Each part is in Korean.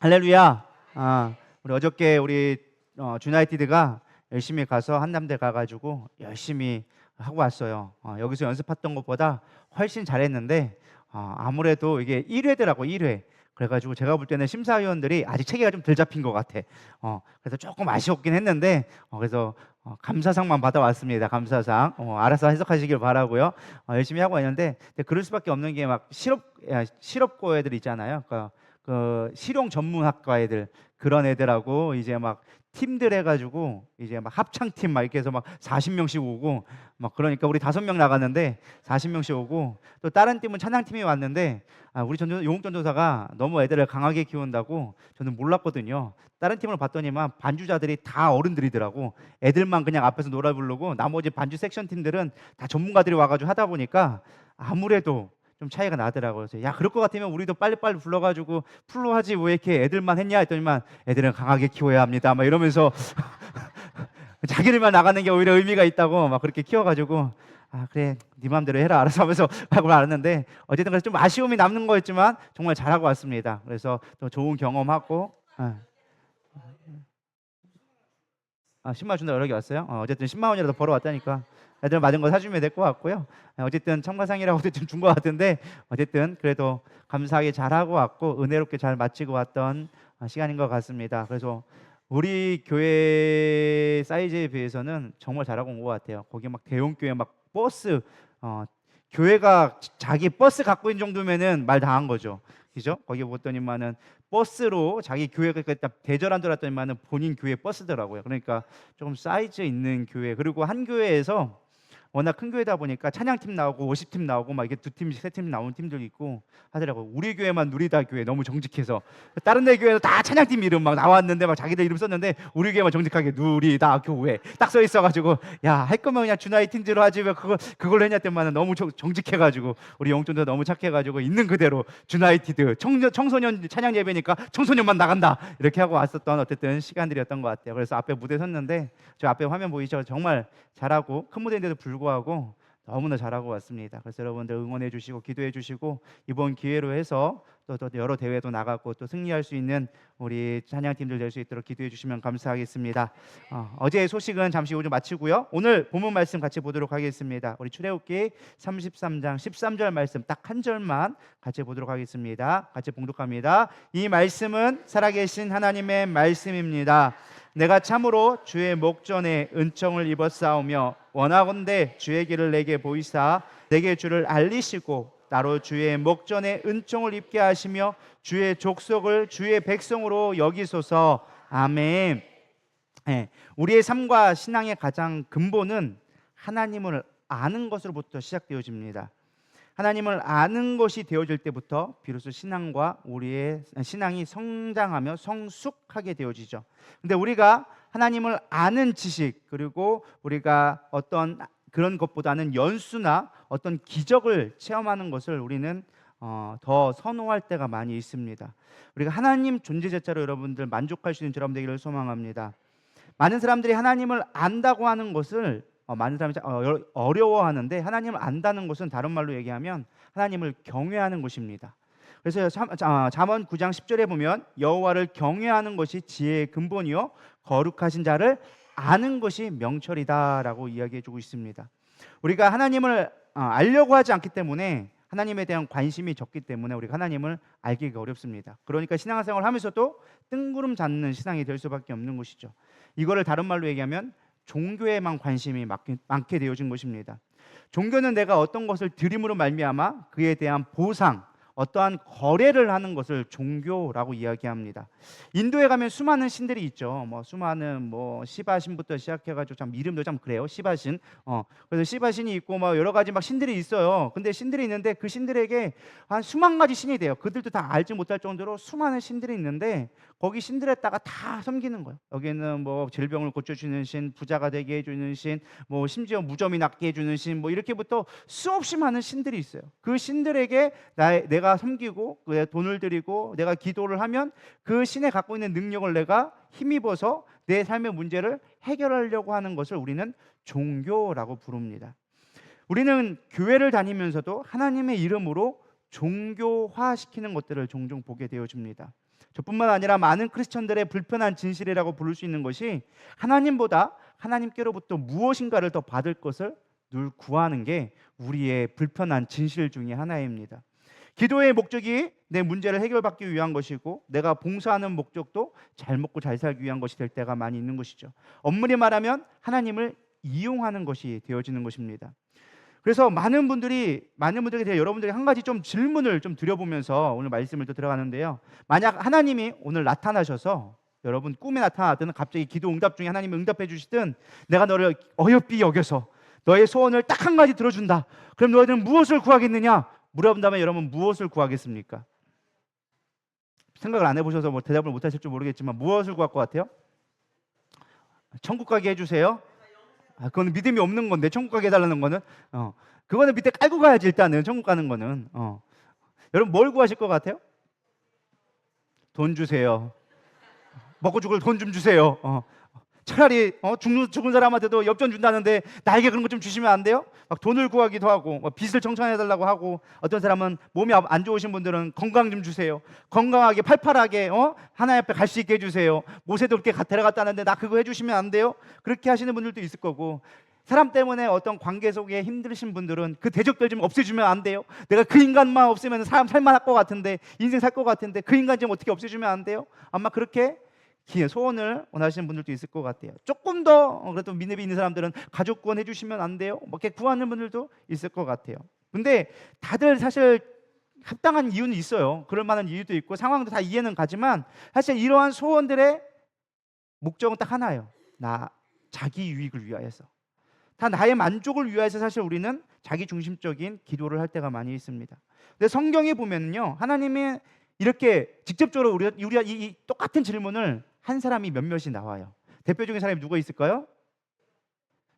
할렐루야. 우리 어저께 주나이티드가 열심히 가서 한남대 가가지고 열심히 하고 왔어요. 여기서 연습했던 것보다 훨씬 잘했는데 아무래도 이게 1회더라고 1회. 그래가지고 제가 볼 때는 심사위원들이 아직 체계가 좀 덜 잡힌 것 같아. 그래서 조금 아쉬웠긴 했는데 그래서 감사상만 받아왔습니다. 감사상. 알아서 해석하시길 바라고요. 열심히 하고 왔는데 근데 그럴 수밖에 없는 게 막 실업고 애들 있잖아요. 그 실용 전문학과 애들 그런 애들하고 이제 막 팀들 해가지고 이제 막 합창팀 막 이렇게 해서 막 40명씩 오고 막 그러니까 우리 5명 나갔는데 40명씩 오고 또 다른 팀은 찬양팀이 왔는데 우리 용욱전도사가 너무 애들을 강하게 키운다고 저는 몰랐거든요. 다른 팀을 봤더니만 반주자들이 다 어른들이더라고. 애들만 그냥 앞에서 노래 부르고 나머지 반주 섹션 팀들은 다 전문가들이 와가지고 하다 보니까 아무래도 좀 차이가 나더라고요. 그래서 야 그럴 것 같으면 우리도 빨리빨리 불러가지고 풀로 하지 왜 이렇게 애들만 했냐 했더니만 애들은 강하게 키워야 합니다 막 이러면서 자기들만 나가는 게 오히려 의미가 있다고 막 그렇게 키워가지고 그래 네 맘대로 해라 알아서 하면서 하고 알았는데 어쨌든 그래서 좀 아쉬움이 남는 거였지만 정말 잘하고 왔습니다. 그래서 또 좋은 경험하고 신발 준다 연락이 왔어요. 어쨌든 10만 원이라도 벌어왔다니까 애들 맞은 거 사주면 될 것 같고요. 어쨌든 청과상이라고도 좀 준 것 같은데 어쨌든 그래도 감사하게 잘하고 왔고 은혜롭게 잘 마치고 왔던 시간인 것 같습니다. 그래서 우리 교회 사이즈에 비해서는 정말 잘하고 온 것 같아요. 거기 막 대형 교회 막 버스 교회가 자기 버스 갖고 있는 정도면은 말 다 한 거죠. 그죠? 거기 보더니만은 버스로 자기 교회가 대절한 줄 알았더니만은 본인 교회 버스더라고요. 그러니까 조금 사이즈 있는 교회. 그리고 한 교회에서 워낙 큰 교회다 보니까 찬양팀 나오고 워십팀 나오고 막 이게 2팀, 3팀 나오는 팀들이 있고 하더라고요. 우리 교회만 누리다 교회 너무 정직해서 다른 데 교회는 다 찬양팀 이름 막 나왔는데 막 자기들 이름 썼는데 우리 교회만 정직하게 누리다 교회 딱 써 있어가지고 야 할 거면 그냥 주나이틴즈로 하지 왜 그걸 했냐 때만은 너무 정직해가지고 우리 영준도 너무 착해가지고 있는 그대로 주나이티드 청소년 찬양 예배니까 청소년만 나간다 이렇게 하고 왔었던 어쨌든 시간들이었던 것 같아요. 그래서 앞에 무대 섰는데 저 앞에 화면 보이죠? 정말 잘하고 큰 무대인데도 불구하고 너무나 잘하고 왔습니다. 그래서 여러분들 응원해 주시고 기도해 주시고 이번 기회로 해서 또 여러 대회도 나가고 또 승리할 수 있는 우리 찬양팀들 될 수 있도록 기도해 주시면 감사하겠습니다. 어제의 소식은 잠시 후 좀 마치고요. 오늘 본문 말씀 같이 보도록 하겠습니다. 우리 출애굽기 33장 13절 말씀 딱 한 절만 같이 보도록 하겠습니다. 같이 봉독합니다. 이 말씀은 살아계신 하나님의 말씀입니다. 내가 참으로 주의 목전에 은총을 입었사오며 원하건대 주의 길을 내게 보이사 내게 주를 알리시고 나로 주의 목전에 은총을 입게 하시며 주의 족속을 주의 백성으로 여기소서. 아멘. 우리의 삶과 신앙의 가장 근본은 하나님을 아는 것으로부터 시작되어집니다. 하나님을 아는 것이 되어질 때부터 비로소 신앙과 우리의 신앙이 성장하며 성숙하게 되어지죠. 근데 우리가 하나님을 아는 지식 그리고 우리가 어떤 그런 것보다는 연수나 어떤 기적을 체험하는 것을 우리는 더 선호할 때가 많이 있습니다. 우리가 하나님 존재 자체로 여러분들 만족할 수 있는 사람 되기를 소망합니다. 많은 사람들이 하나님을 안다고 하는 것을 많은 사람이 어려워하는데 하나님을 안다는 것은 다른 말로 얘기하면 하나님을 경외하는 것입니다. 그래서 잠언 9장 10절에 보면 여호와를 경외하는 것이 지혜의 근본이요 거룩하신 자를 아는 것이 명철이다라고 이야기해주고 있습니다. 우리가 하나님을 알려고 하지 않기 때문에 하나님에 대한 관심이 적기 때문에 우리가 하나님을 알기가 어렵습니다. 그러니까 신앙생활을 하면서도 뜬구름 잡는 신앙이 될 수밖에 없는 것이죠. 이거를 다른 말로 얘기하면 종교에만 관심이 많게 되어진 것입니다. 종교는 내가 어떤 것을 드림으로 말미암아 그에 대한 보상, 어떠한 거래를 하는 것을 종교라고 이야기합니다. 인도에 가면 수많은 신들이 있죠. 수많은 시바신부터 시작해가지고 참 이름도 참 그래요. 시바신. 그래서 시바신이 있고 여러 가지 막 신들이 있어요. 근데 신들이 있는데 그 신들에게 한 수만 가지 신이 돼요. 그들도 다 알지 못할 정도로 수많은 신들이 있는데 거기 신들에다가 다 섬기는 거예요. 여기는 질병을 고쳐주는 신, 부자가 되게 해주는 신, 심지어 무좀이 낫게 해주는 신, 이렇게부터 수없이 많은 신들이 있어요. 그 신들에게 내가 섬기고 돈을 드리고 내가 기도를 하면 그 신에 갖고 있는 능력을 내가 힘입어서 내 삶의 문제를 해결하려고 하는 것을 우리는 종교라고 부릅니다. 우리는 교회를 다니면서도 하나님의 이름으로 종교화시키는 것들을 종종 보게 되어집니다. 저뿐만 아니라 많은 크리스천들의 불편한 진실이라고 부를 수 있는 것이 하나님보다 하나님께로부터 무엇인가를 더 받을 것을 늘 구하는 게 우리의 불편한 진실 중에 하나입니다. 기도의 목적이 내 문제를 해결받기 위한 것이고 내가 봉사하는 목적도 잘 먹고 잘 살기 위한 것이 될 때가 많이 있는 것이죠. 엄밀히 말하면 하나님을 이용하는 것이 되어지는 것입니다. 그래서 많은 분들에게 대해 여러분들이 한 가지 좀 질문을 좀 드려보면서 오늘 말씀을 또 들어가는데요. 만약 하나님이 오늘 나타나셔서 여러분 꿈에 나타나든 갑자기 기도 응답 중에 하나님이 응답해 주시든 내가 너를 어여삐 여겨서 너의 소원을 딱 한 가지 들어준다. 그럼 너희들은 무엇을 구하겠느냐? 물어본다면 여러분 무엇을 구하겠습니까? 생각을 안 해보셔서 뭐 대답을 못 하실 줄 모르겠지만 무엇을 구할 것 같아요? 천국 가게 해주세요. 그건 믿음이 없는 건데 천국 가게 해달라는 거는 그거는 밑에 깔고 가야지. 일단은 천국 가는 거는 여러분 뭘 구하실 것 같아요? 돈 주세요. 먹고 죽을 돈 좀 주세요. 차라리 죽은 사람한테도 엽전 준다는데 나에게 그런 거 좀 주시면 안 돼요? 막 돈을 구하기도 하고 빚을 청산해달라고 하고, 어떤 사람은 몸이 안 좋으신 분들은 건강 좀 주세요. 건강하게 팔팔하게 하나님 앞에 갈 수 있게 해주세요. 모세도 그렇게 데려갔다는데 나 그거 해주시면 안 돼요? 그렇게 하시는 분들도 있을 거고, 사람 때문에 어떤 관계 속에 힘드신 분들은 그 대적들 좀 없애주면 안 돼요? 내가 그 인간만 없으면 사람 살만할 것 같은데, 인생 살 것 같은데 그 인간 좀 어떻게 없애주면 안 돼요? 아마 그렇게 소원을 원하시는 분들도 있을 것 같아요. 조금 더 그래도 믿음이 있는 사람들은 가족 구원해 주시면 안 돼요? 뭐 이렇게 구하는 분들도 있을 것 같아요. 근데 다들 사실 합당한 이유는 있어요. 그럴 만한 이유도 있고 상황도 다 이해는 가지만 사실 이러한 소원들의 목적은 딱 하나예요. 자기 유익을 위하여서, 다 나의 만족을 위하여서 사실 우리는 자기 중심적인 기도를 할 때가 많이 있습니다. 근데 성경에 보면요, 하나님이 이렇게 직접적으로 우리가 이 똑같은 질문을 한 사람이 몇몇이 나와요. 대표적인 사람이 누가 있을까요?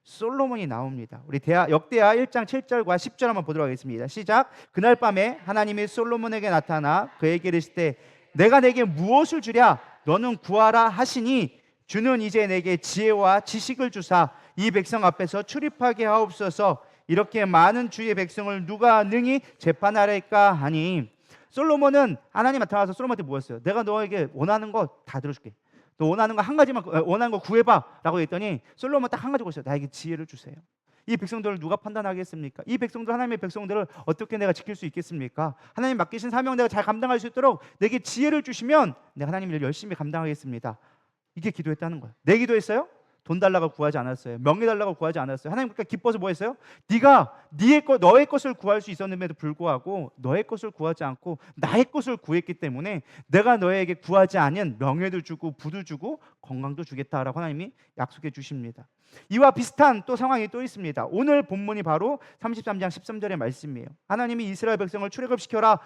솔로몬이 나옵니다. 우리 역대하 1장 7절과 10절 한번 보도록 하겠습니다. 시작. 그날 밤에 하나님이 솔로몬에게 나타나 그에게 이르시되 내가 내게 무엇을 주랴? 너는 구하라 하시니 주는 이제 내게 지혜와 지식을 주사 이 백성 앞에서 출입하게 하옵소서. 이렇게 많은 주의 백성을 누가 능히 재판하리까 하니, 솔로몬은 하나님 나타나서 솔로몬한테 뭐였어요? 내가 너에게 원하는 거 다 들어줄게. 너 원하는 거 한 가지만, 원하는 거 구해봐 라고 했더니 솔로몬 딱 한 가지 구했어요. 나에게 지혜를 주세요. 이 백성들을 누가 판단하겠습니까? 이 백성들, 하나님의 백성들을 어떻게 내가 지킬 수 있겠습니까? 하나님 맡기신 사명 내가 잘 감당할 수 있도록 내게 지혜를 주시면 내가 하나님 일을 열심히 감당하겠습니다. 이게 기도했다는 거예요. 내 기도했어요? 돈 달라고 구하지 않았어요. 명예 달라고 구하지 않았어요. 하나님 그러니까 기뻐서 뭐 했어요? 네가 너의 것을 구할 수 있었는데도 불구하고 너의 것을 구하지 않고 나의 것을 구했기 때문에 내가 너에게 구하지 않은 명예도 주고 부도 주고 건강도 주겠다라고 하나님이 약속해 주십니다. 이와 비슷한 또 상황이 또 있습니다. 오늘 본문이 바로 33장 13절의 말씀이에요. 하나님이 이스라엘 백성을 출애굽 시켜라.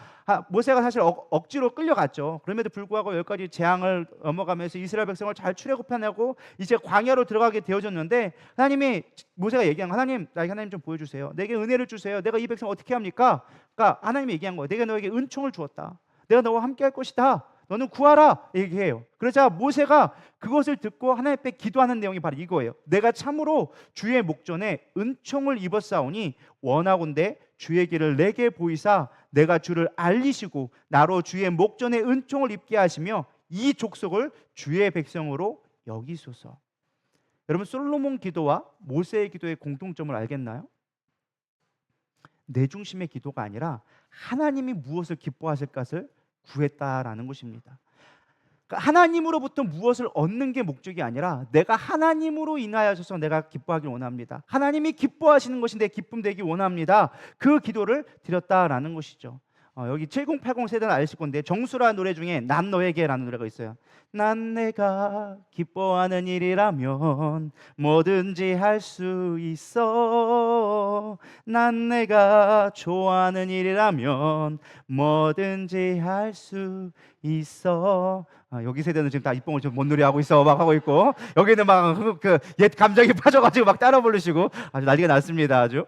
모세가 사실 억지로 끌려갔죠. 그럼에도 불구하고 여기까지 재앙을 넘어가면서 이스라엘 백성을 잘 출애굽해내고 이제 광야로 들어가게 되어졌는데, 하나님이 모세가 얘기한 거, 나에게 하나님 좀 보여주세요. 내게 은혜를 주세요. 내가 이 백성 어떻게 합니까? 그러니까 하나님이 얘기한 거예요. 내가 너에게 은총을 주었다. 내가 너와 함께 할 것이다. 너는 구하라 얘기해요. 그러자 모세가 그것을 듣고 하나님 앞에 기도하는 내용이 바로 이거예요. 내가 참으로 주의 목전에 은총을 입었사오니 원하건대 주의 길을 내게 보이사 내가 주를 알리시고 나로 주의 목전에 은총을 입게 하시며 이 족속을 주의 백성으로 여기소서. 여러분, 솔로몬 기도와 모세의 기도의 공통점을 알겠나요? 내 중심의 기도가 아니라 하나님이 무엇을 기뻐하실 것을 구했다라는 것입니다. 그러니까 하나님으로부터 무엇을 얻는 게 목적이 아니라 내가 하나님으로 인하여서 내가 기뻐하길 원합니다. 하나님이 기뻐하시는 것이 내 기쁨 되기 원합니다. 그 기도를 드렸다라는 것이죠. 여기 7080 세대는 아실 건데 정수라 노래 중에 난 너에게라는 노래가 있어요. 난 내가 기뻐하는 일이라면 뭐든지 할 수 있어. 난 내가 좋아하는 일이라면 뭐든지 할 수 있어. 여기 세대는 지금 다 입봉을 좀 못 누리하고 있어 막 하고 있고, 여기는 막 그 옛 감정이 빠져가지고 막 따라 부르시고 아주 난리가 났습니다. 아주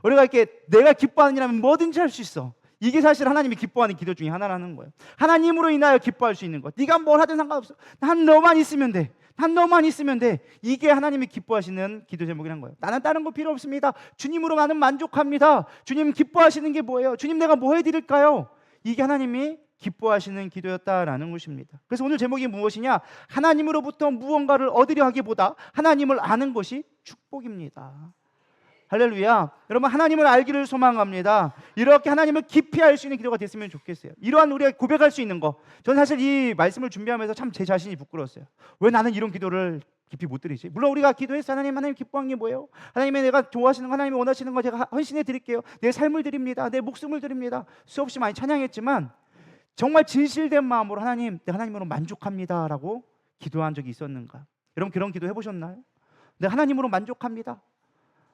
우리가 이렇게 내가 기뻐하는 일이라면 뭐든지 할 수 있어. 이게 사실 하나님이 기뻐하는 기도 중에 하나라는 거예요. 하나님으로 인하여 기뻐할 수 있는 것. 네가 뭘 하든 상관없어. 난 너만 있으면 돼. 너만 있으면 돼. 이게 하나님이 기뻐하시는 기도 제목이란 거예요. 나는 다른 거 필요 없습니다. 주님으로 나는 만족합니다. 주님 기뻐하시는 게 뭐예요? 주님 내가 뭐 해드릴까요? 이게 하나님이 기뻐하시는 기도였다라는 것입니다. 그래서 오늘 제목이 무엇이냐? 하나님으로부터 무언가를 얻으려 하기보다 하나님을 아는 것이 축복입니다. 할렐루야. 여러분, 하나님을 알기를 소망합니다. 이렇게 하나님을 깊이 알 수 있는 기도가 됐으면 좋겠어요. 이러한 우리가 고백할 수 있는 거, 저는 사실 이 말씀을 준비하면서 참 제 자신이 부끄러웠어요. 왜 나는 이런 기도를 깊이 못 드리지? 물론 우리가 기도해서 하나님 기뻐하는 게 뭐예요? 하나님의 내가 좋아하시는 거, 하나님이 원하시는 거 제가 헌신해 드릴게요. 내 삶을 드립니다. 내 목숨을 드립니다. 수없이 많이 찬양했지만 정말 진실된 마음으로 하나님, 내가 하나님으로 만족합니다 라고 기도한 적이 있었는가? 여러분, 그런 기도 해보셨나요? 내가 하나님으로 만족합니다.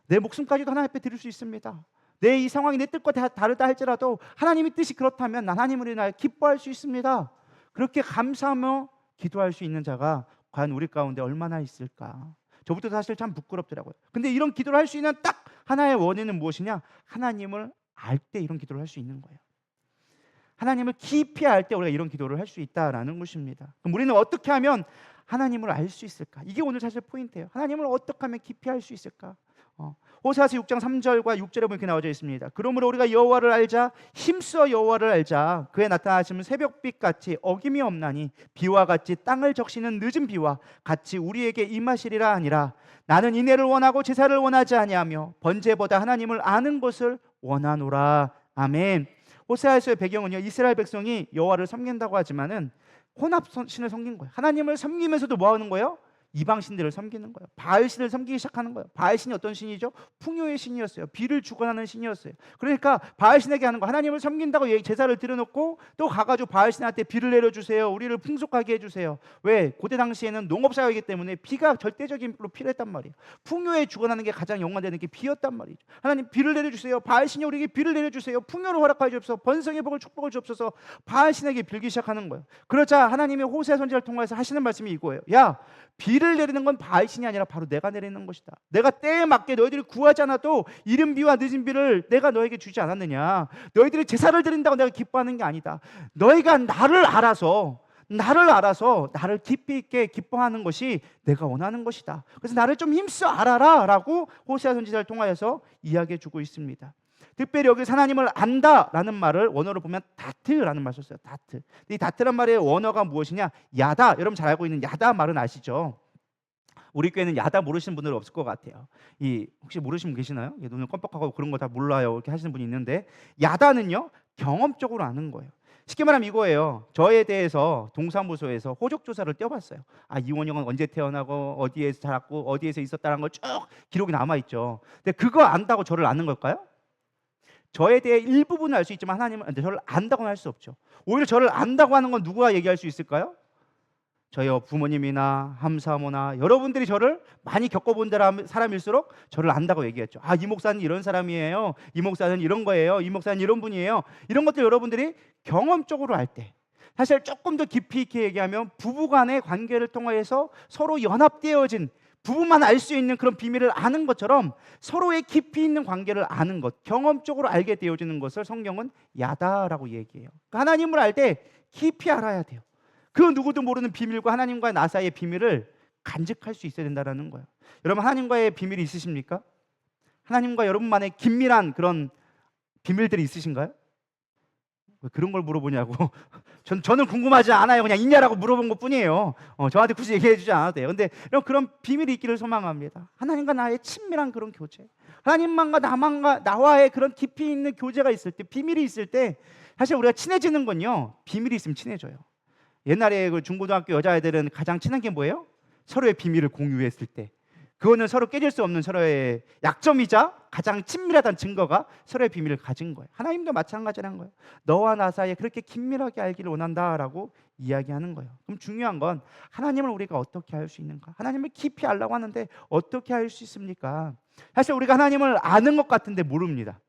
내 목숨까지도 하나님 앞에 드릴 수 있습니다. 내 이 상황이 내 뜻과 다르다 할지라도 하나님의 뜻이 그렇다면 난 하나님으로 인하여 기뻐할 수 있습니다. 그렇게 감사하며 기도할 수 있는 자가 과연 우리 가운데 얼마나 있을까? 저부터 사실 참 부끄럽더라고요. 근데 이런 기도를 할 수 있는 딱 하나의 원인은 무엇이냐? 하나님을 알 때 이런 기도를 할 수 있는 거예요. 하나님을 깊이 알 때 우리가 이런 기도를 할 수 있다라는 것입니다. 그럼 우리는 어떻게 하면 하나님을 알 수 있을까? 이게 오늘 사실 포인트예요. 하나님을 어떻게 하면 깊이 알 수 있을까? 호세아서 6장 3절과 6절에 보면 이렇게 나와져 있습니다. 그러므로 우리가 여호와를 알자, 힘써 여호와를 알자. 그의 나타나심은 새벽빛 같이 어김이 없나니 비와 같이 땅을 적시는 늦은 비와 같이 우리에게 임하시리라 하니라. 나는 인애를 원하고 제사를 원하지 아니하며 번제보다 하나님을 아는 것을 원하노라. 아멘. 호세아서의 배경은요, 이스라엘 백성이 여호와를 섬긴다고 하지만은 혼합신을 섬긴 거예요. 하나님을 섬기면서도 뭐 하는 거예요? 이방신들을 섬기는 거예요. 바알신을 섬기기 시작하는 거예요. 바알신이 어떤 신이죠? 풍요의 신이었어요. 비를 주관하는 신이었어요. 그러니까 바알신에게 하는 거, 하나님을 섬긴다고 제사를 드려놓고 또 가가지고 바알신한테 비를 내려주세요. 우리를 풍족하게 해주세요. 왜? 고대 당시에는 농업사회이기 때문에 비가 절대적인 로 필요했단 말이에요. 풍요에 주관하는 게 가장 영원되는 게 비였단 말이죠. 하나님 비를 내려주세요. 바알신이 우리에게 비를 내려주세요. 풍요를 허락하여 주옵소서. 번성의 복을 축복을 주옵소서. 바알신에게 빌기 시작하는 거예요. 그러자 하나님이 호세아 선지자를 통해서 하시는 말씀이 이거예요. 야, 비를 내리는 건 바알신이 아니라 바로 내가 내리는 것이다. 내가 때에 맞게 너희들이 구하지 않아도 이른 비와 늦은 비를 내가 너에게 주지 않았느냐. 너희들이 제사를 드린다고 내가 기뻐하는 게 아니다. 너희가 나를 알아서 나를 깊이 있게 기뻐하는 것이 내가 원하는 것이다. 그래서 나를 좀 힘써 알아라 라고 호세아 선지자를 통하여서 이야기해 주고 있습니다. 특별히 여기서 하나님을 안다라는 말을 원어로 보면 다트라는 말 썼어요. 다트. 이 다트란 말의 원어가 무엇이냐? 야다. 여러분 잘 알고 있는 야다 말은 아시죠? 우리 교회는 야다 모르시는 분들 없을 것 같아요. 혹시 모르시는 분 계시나요? 눈을 껌뻑하고 그런 거 다 몰라요 이렇게 하시는 분이 있는데, 야다는요 경험적으로 아는 거예요. 쉽게 말하면 이거예요. 저에 대해서 동사무소에서 호적 조사를 떼어봤어요. 이원영은 언제 태어나고 어디에서 자랐고 어디에서 있었다는 걸 쭉 기록이 남아 있죠. 근데 그거 안다고 저를 아는 걸까요? 저에 대해 일부분은 알 수 있지만 하나님은 저를 안다고는 할 수 없죠. 오히려 저를 안다고 하는 건 누가 얘기할 수 있을까요? 저희 부모님이나 함사모나 여러분들이 저를 많이 겪어본 사람일수록 저를 안다고 얘기했죠. 이 목사는 이런 사람이에요. 이 목사는 이런 거예요. 이 목사는 이런 분이에요. 이런 것들 여러분들이 경험적으로 알 때, 사실 조금 더 깊이 있게 얘기하면 부부간의 관계를 통해서 서로 연합되어진, 부부만 알 수 있는 그런 비밀을 아는 것처럼 서로의 깊이 있는 관계를 아는 것, 경험적으로 알게 되어지는 것을 성경은 야다라고 얘기해요. 그러니까 하나님을 알 때 깊이 알아야 돼요. 그 누구도 모르는 비밀과 하나님과 나 사이의 비밀을 간직할 수 있어야 된다는 거예요. 여러분, 하나님과의 비밀이 있으십니까? 하나님과 여러분만의 긴밀한 그런 비밀들이 있으신가요? 왜 그런 걸 물어보냐고. 저는 궁금하지 않아요. 그냥 있냐라고 물어본 것뿐이에요. 저한테 굳이 얘기해 주지 않아도 돼요. 근데 그런 비밀이 있기를 소망합니다. 하나님과 나의 친밀한 그런 교제, 하나님만과 나와의 그런 깊이 있는 교제가 있을 때, 비밀이 있을 때, 사실 우리가 친해지는 건요, 비밀이 있으면 친해져요. 옛날에 그 중고등학교 여자애들은 가장 친한 게 뭐예요? 서로의 비밀을 공유했을 때. 그거는 서로 깨질 수 없는 서로의 약점이자 가장 친밀하다는 증거가 서로의 비밀을 가진 거예요. 하나님도 마찬가지라는 거예요. 너와 나 사이에 그렇게 긴밀하게 알기를 원한다라고 이야기하는 거예요. 그럼 중요한 건 하나님을 우리가 어떻게 알 수 있는가? 하나님을 깊이 알라고 하는데 어떻게 알 수 있습니까? 사실 우리가 하나님을 아는 것 같은데 모릅니다.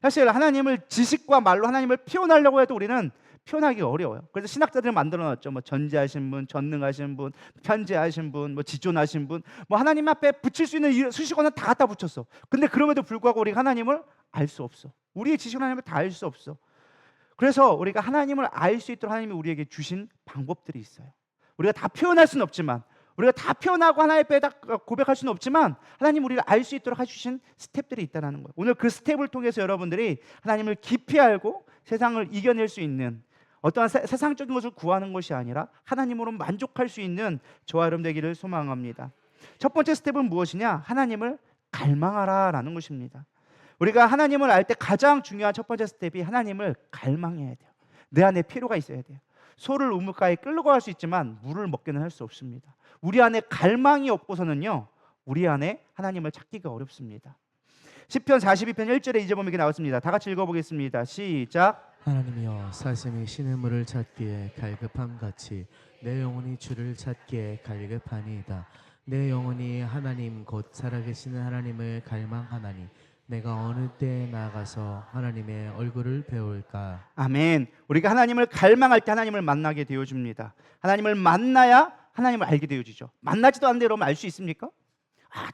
사실 하나님을 지식과 말로 하나님을 표현하려고 해도 우리는 표현하기 어려워요. 그래서 신학자들을 만들어놨죠. 전지하신 분, 전능하신 분, 편재하신 분, 지존하신 분, 하나님 앞에 붙일 수 있는 수식어는 다 갖다 붙였어. 근데 그럼에도 불구하고 우리가 하나님을 알 수 없어. 우리의 지식은 하나님을 다 알 수 없어. 그래서 우리가 하나님을 알 수 있도록 하나님이 우리에게 주신 방법들이 있어요. 우리가 다 표현할 수는 없지만 우리가 다 표현하고 하나님 앞에 다 고백할 수는 없지만 하나님 우리를 알 수 있도록 해주신 스텝들이 있다는 거예요. 오늘 그 스텝을 통해서 여러분들이 하나님을 깊이 알고 세상을 이겨낼 수 있는, 어떠한 세상적인 것을 구하는 것이 아니라 하나님으로 만족할 수 있는 저와 여러분 되기를 소망합니다. 첫 번째 스텝은 무엇이냐? 하나님을 갈망하라라는 것입니다. 우리가 하나님을 알 때 가장 중요한 첫 번째 스텝이 하나님을 갈망해야 돼요. 내 안에 필요가 있어야 돼요. 소를 우물가에 끌고 갈 수 있지만 물을 먹기는 할 수 없습니다. 우리 안에 갈망이 없고서는요, 우리 안에 하나님을 찾기가 어렵습니다. 시편 42편 1절에 이제 보면 이렇게 나왔습니다. 다 같이 읽어보겠습니다. 시작. 하나님이여, 사슴이 신음물을 찾기에 갈급함같이 내 영혼이 주를 찾기에 갈급하니이다. 내 영혼이 하나님 곧 살아계시는 하나님을 갈망하나니 내가 어느 때에 나아가서 하나님의 얼굴을 배울까. 아멘. 우리가 하나님을 갈망할 때 하나님을 만나게 되어줍니다. 하나님을 만나야 하나님을 알게 되어지죠. 만나지도 않는데 여러분 알 수 있습니까?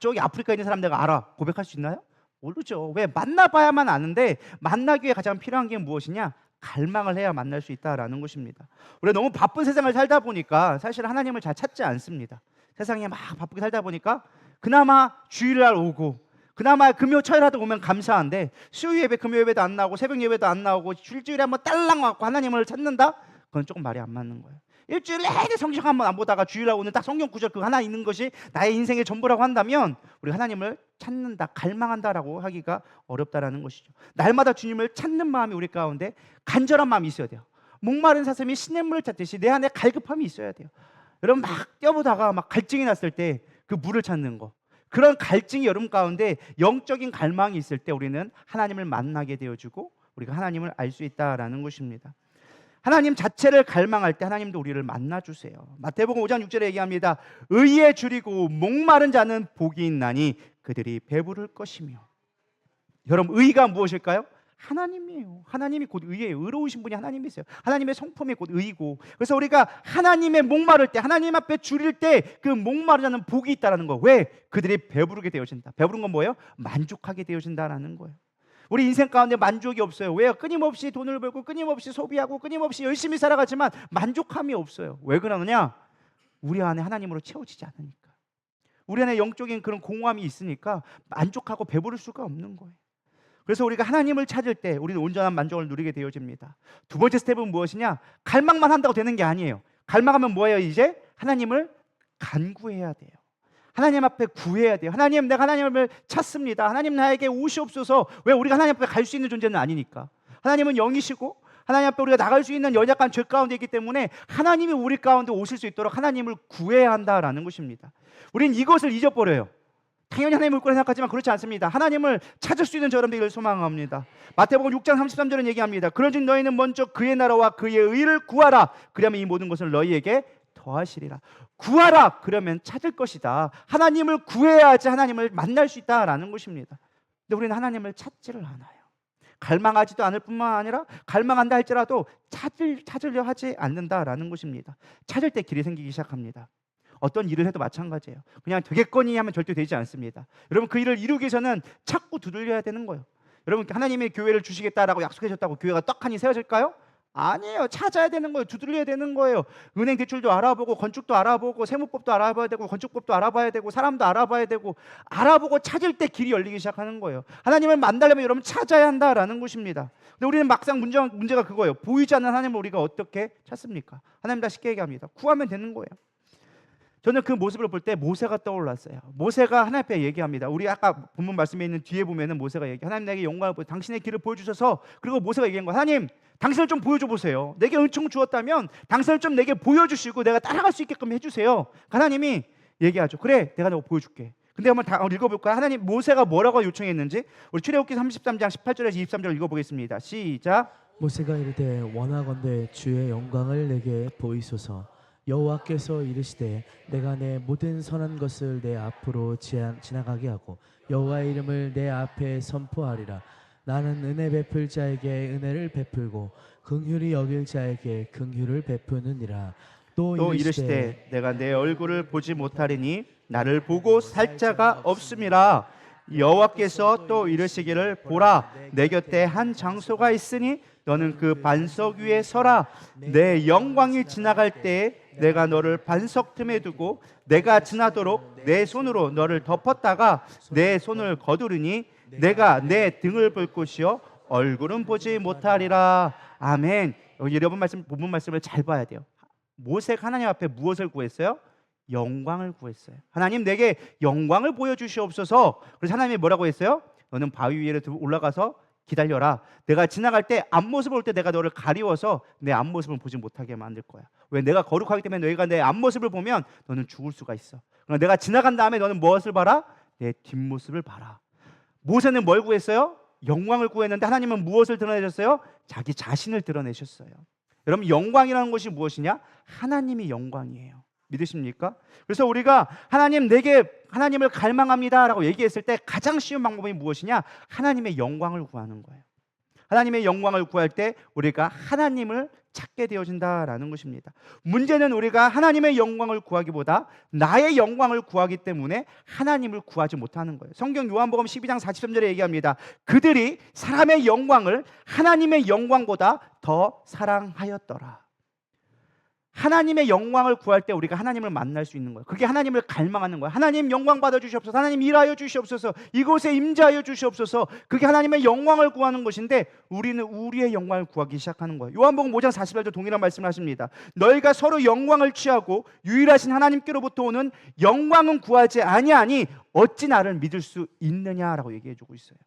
저기 아프리카에 있는 사람 내가 알아. 고백할 수 있나요? 모르죠. 왜? 만나봐야만 아는데, 만나기 위해 가장 필요한 게 무엇이냐? 갈망을 해야 만날 수 있다라는 것입니다. 우리가 너무 바쁜 세상을 살다 보니까 사실 하나님을 잘 찾지 않습니다. 세상에 막 바쁘게 살다 보니까 그나마 주일날 오고, 그나마 금요철이라도 오면 감사한데, 수요 예배, 금요 예배도 안 나오고 새벽 예배도 안 나오고 일주일에 한번 딸랑 와서 하나님을 찾는다? 그건 조금 말이 안 맞는 거예요. 일주일 내내 성경 한번 안 보다가 주일날 오늘 딱 성경 구절 그 하나 있는 것이 나의 인생의 전부라고 한다면, 우리 하나님을 찾는다, 갈망한다라고 하기가 어렵다라는 것이죠. 날마다 주님을 찾는 마음이 우리 가운데 간절한 마음이 있어야 돼요. 목마른 사슴이 시냇물을 찾듯이 내 안에 갈급함이 있어야 돼요. 여러분 막 뛰어보다가 막 갈증이 났을 때 그 물을 찾는 거, 그런 갈증이 여러분 가운데 영적인 갈망이 있을 때 우리는 하나님을 만나게 되어주고 우리가 하나님을 알 수 있다라는 것입니다. 하나님 자체를 갈망할 때 하나님도 우리를 만나주세요. 마태복음 5장 6절에 얘기합니다. 의에 줄이고 목마른 자는 복이 있나니 그들이 배부를 것이며. 여러분 의가 무엇일까요? 하나님이에요. 하나님이 곧 의예요. 의로우신 분이 하나님이세요. 하나님의 성품이 곧 의고, 그래서 우리가 하나님의 목마를 때, 하나님 앞에 줄일 때 그 목마르자는 복이 있다라는 거. 왜? 그들이 배부르게 되어진다. 배부른 건 뭐예요? 만족하게 되어진다라는 거예요. 우리 인생 가운데 만족이 없어요. 왜요? 끊임없이 돈을 벌고 끊임없이 소비하고 끊임없이 열심히 살아가지만 만족함이 없어요. 왜 그러느냐? 우리 안에 하나님으로 채워지지 않으니까. 우리 안에 영적인 그런 공허함이 있으니까 만족하고 배부를 수가 없는 거예요. 그래서 우리가 하나님을 찾을 때 우리는 온전한 만족을 누리게 되어집니다. 두 번째 스텝은 무엇이냐? 갈망만 한다고 되는 게 아니에요. 갈망하면 뭐예요? 이제 하나님을 간구해야 돼요. 하나님 앞에 구해야 돼요. 하나님, 내가 하나님을 찾습니다. 하나님 나에게 오시옵소서. 왜? 우리가 하나님 앞에 갈 수 있는 존재는 아니니까. 하나님은 영이시고 하나님 앞에 우리가 나갈 수 있는 연약한 죄 가운데 있기 때문에 하나님이 우리 가운데 오실 수 있도록 하나님을 구해야 한다라는 것입니다. 우리는 이것을 잊어버려요. 당연히 하나님을 구하라 생각하지만 그렇지 않습니다. 하나님을 찾을 수 있는 저런 되기를 소망합니다. 마태복음 6장 33절은 얘기합니다. 그런즉 너희는 먼저 그의 나라와 그의 의를 구하라. 그러면 이 모든 것을 너희에게 더하시리라. 구하라. 그러면 찾을 것이다. 하나님을 구해야지 하나님을 만날 수 있다라는 것입니다. 근데 우리는 하나님을 찾지를 않아요. 갈망하지도 않을 뿐만 아니라 갈망한다 할지라도 찾으려 하지 않는다라는 것입니다. 찾을 때 길이 생기기 시작합니다. 어떤 일을 해도 마찬가지예요. 그냥 되겠거니 하면 절대 되지 않습니다. 여러분 그 일을 이루기 위해서는 찾고 두들려야 되는 거예요. 여러분 하나님의 교회를 주시겠다라고 약속해 줬다고 교회가 떡하니 세워질까요? 아니에요. 찾아야 되는 거예요. 두들려야 되는 거예요. 은행 대출도 알아보고 건축도 알아보고 세무법도 알아봐야 되고 건축법도 알아봐야 되고 사람도 알아봐야 되고, 알아보고 찾을 때 길이 열리기 시작하는 거예요. 하나님을 만나려면 여러분 찾아야 한다라는 것입니다. 근데 우리는 막상 문제가 그거예요. 보이지 않는 하나님을 우리가 어떻게 찾습니까? 하나님 다 쉽게 얘기합니다. 구하면 되는 거예요. 저는 그 모습을 볼 때 모세가 떠올랐어요. 모세가 하나님 앞에 얘기합니다. 우리 아까 본문 말씀에 있는 뒤에 보면은 모세가 얘기, 하나님 내게 영광을 보여 당신의 길을 보여주셔서, 그리고 모세가 얘기한 거예요. 하나님 당신을 좀 보여줘 보세요. 내게 은총을 주었다면 당신을 좀 내게 보여주시고 내가 따라갈 수 있게끔 해주세요. 하나님이 얘기하죠. 그래, 내가 너 보여줄게. 근데 한번 다 읽어볼까요? 하나님 모세가 뭐라고 요청했는지 우리 출애굽기 33장 18절에서 23절 읽어보겠습니다. 시작. 모세가 이르되 원하건대 주의 영광을 내게 보이소서. 여호와께서 이르시되 내가 내 모든 선한 것을 내 앞으로 지나가게 하고 여호와의 이름을 내 앞에 선포하리라. 나는 은혜 베풀 자에게 은혜를 베풀고 긍휼히 여길 자에게 긍휼을 베푸느니라. 또 이르시되 내가 내 얼굴을 보지 못하리니 나를 보고 살 자가 없음이라. 여호와께서 또 이르시기를 보라, 내 곁에 한 장소가 있으니 너는 그 반석 위에 서라. 내 영광이 지나갈 때에 내가 너를 반석 틈에 두고 내가 지나도록 내 손으로 너를 덮었다가 내 손을 거두르니 내가 내 등을 볼 곳이요 얼굴은 보지 못하리라. 아멘. 여기 여러분 말씀 본문 말씀을 잘 봐야 돼요. 모세가 하나님 앞에 무엇을 구했어요? 영광을 구했어요. 하나님 내게 영광을 보여주시옵소서. 그래서 하나님이 뭐라고 했어요? 너는 바위 위에 올라가서 기다려라. 내가 지나갈 때 앞모습을 볼 때 내가 너를 가리워서 내 앞모습을 보지 못하게 만들 거야. 왜? 내가 거룩하기 때문에 너희가 내 앞모습을 보면 너는 죽을 수가 있어. 그러나 내가 지나간 다음에 너는 무엇을 봐라? 내 뒷모습을 봐라. 모세는 뭘 구했어요? 영광을 구했는데 하나님은 무엇을 드러내셨어요? 자기 자신을 드러내셨어요. 여러분 영광이라는 것이 무엇이냐? 하나님이 영광이에요. 믿으십니까? 그래서 우리가 하나님 내게 하나님을 갈망합니다 라고 얘기했을 때 가장 쉬운 방법이 무엇이냐? 하나님의 영광을 구하는 거예요. 하나님의 영광을 구할 때 우리가 하나님을 찾게 되어진다라는 것입니다. 문제는 우리가 하나님의 영광을 구하기보다 나의 영광을 구하기 때문에 하나님을 구하지 못하는 거예요. 성경 요한복음 12장 43절에 얘기합니다. 그들이 사람의 영광을 하나님의 영광보다 더 사랑하였더라. 하나님의 영광을 구할 때 우리가 하나님을 만날 수 있는 거예요. 그게 하나님을 갈망하는 거예요. 하나님 영광 받아 주시옵소서. 하나님 일하여 주시옵소서. 이곳에 임재하여 주시옵소서. 그게 하나님의 영광을 구하는 것인데 우리는 우리의 영광을 구하기 시작하는 거예요. 요한복음 5장 48절 동일한 말씀을 하십니다. 너희가 서로 영광을 취하고 유일하신 하나님께로부터 오는 영광은 구하지 아니하니 어찌 나를 믿을 수 있느냐라고 얘기해 주고 있어요.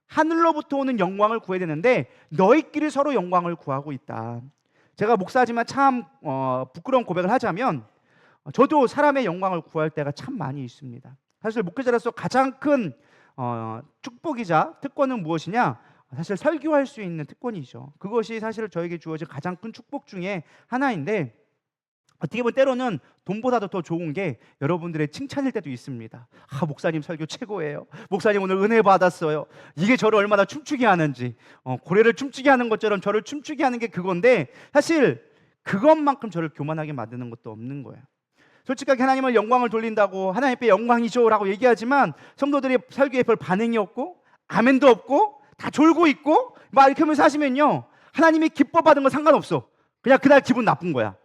하늘로부터 오는 영광을 구해야 되는데 너희끼리 서로 영광을 구하고 있다. 제가 목사지만 참 부끄러운 고백을 하자면 저도 사람의 영광을 구할 때가 참 많이 있습니다. 사실 목회자로서 가장 큰 축복이자 특권은 무엇이냐? 사실 설교할 수 있는 특권이죠. 그것이 사실 저에게 주어진 가장 큰 축복 중에 하나인데 어떻게 보면 때로는 돈보다도 더 좋은 게 여러분들의 칭찬일 때도 있습니다. 목사님 설교 최고예요. 목사님 오늘 은혜 받았어요. 이게 저를 얼마나 춤추게 하는지, 고래를 춤추게 하는 것처럼 저를 춤추게 하는 게 그건데 사실 그것만큼 저를 교만하게 만드는 것도 없는 거예요. 솔직하게 하나님을 영광을 돌린다고 하나님께 영광이죠 라고 얘기하지만 성도들이 설교에 별 반응이 없고 아멘도 없고 다 졸고 있고 막 이렇게 하면서 하시면요 하나님이 기뻐 받은 건 상관없어. 그냥 그날 기분 나쁜 거야.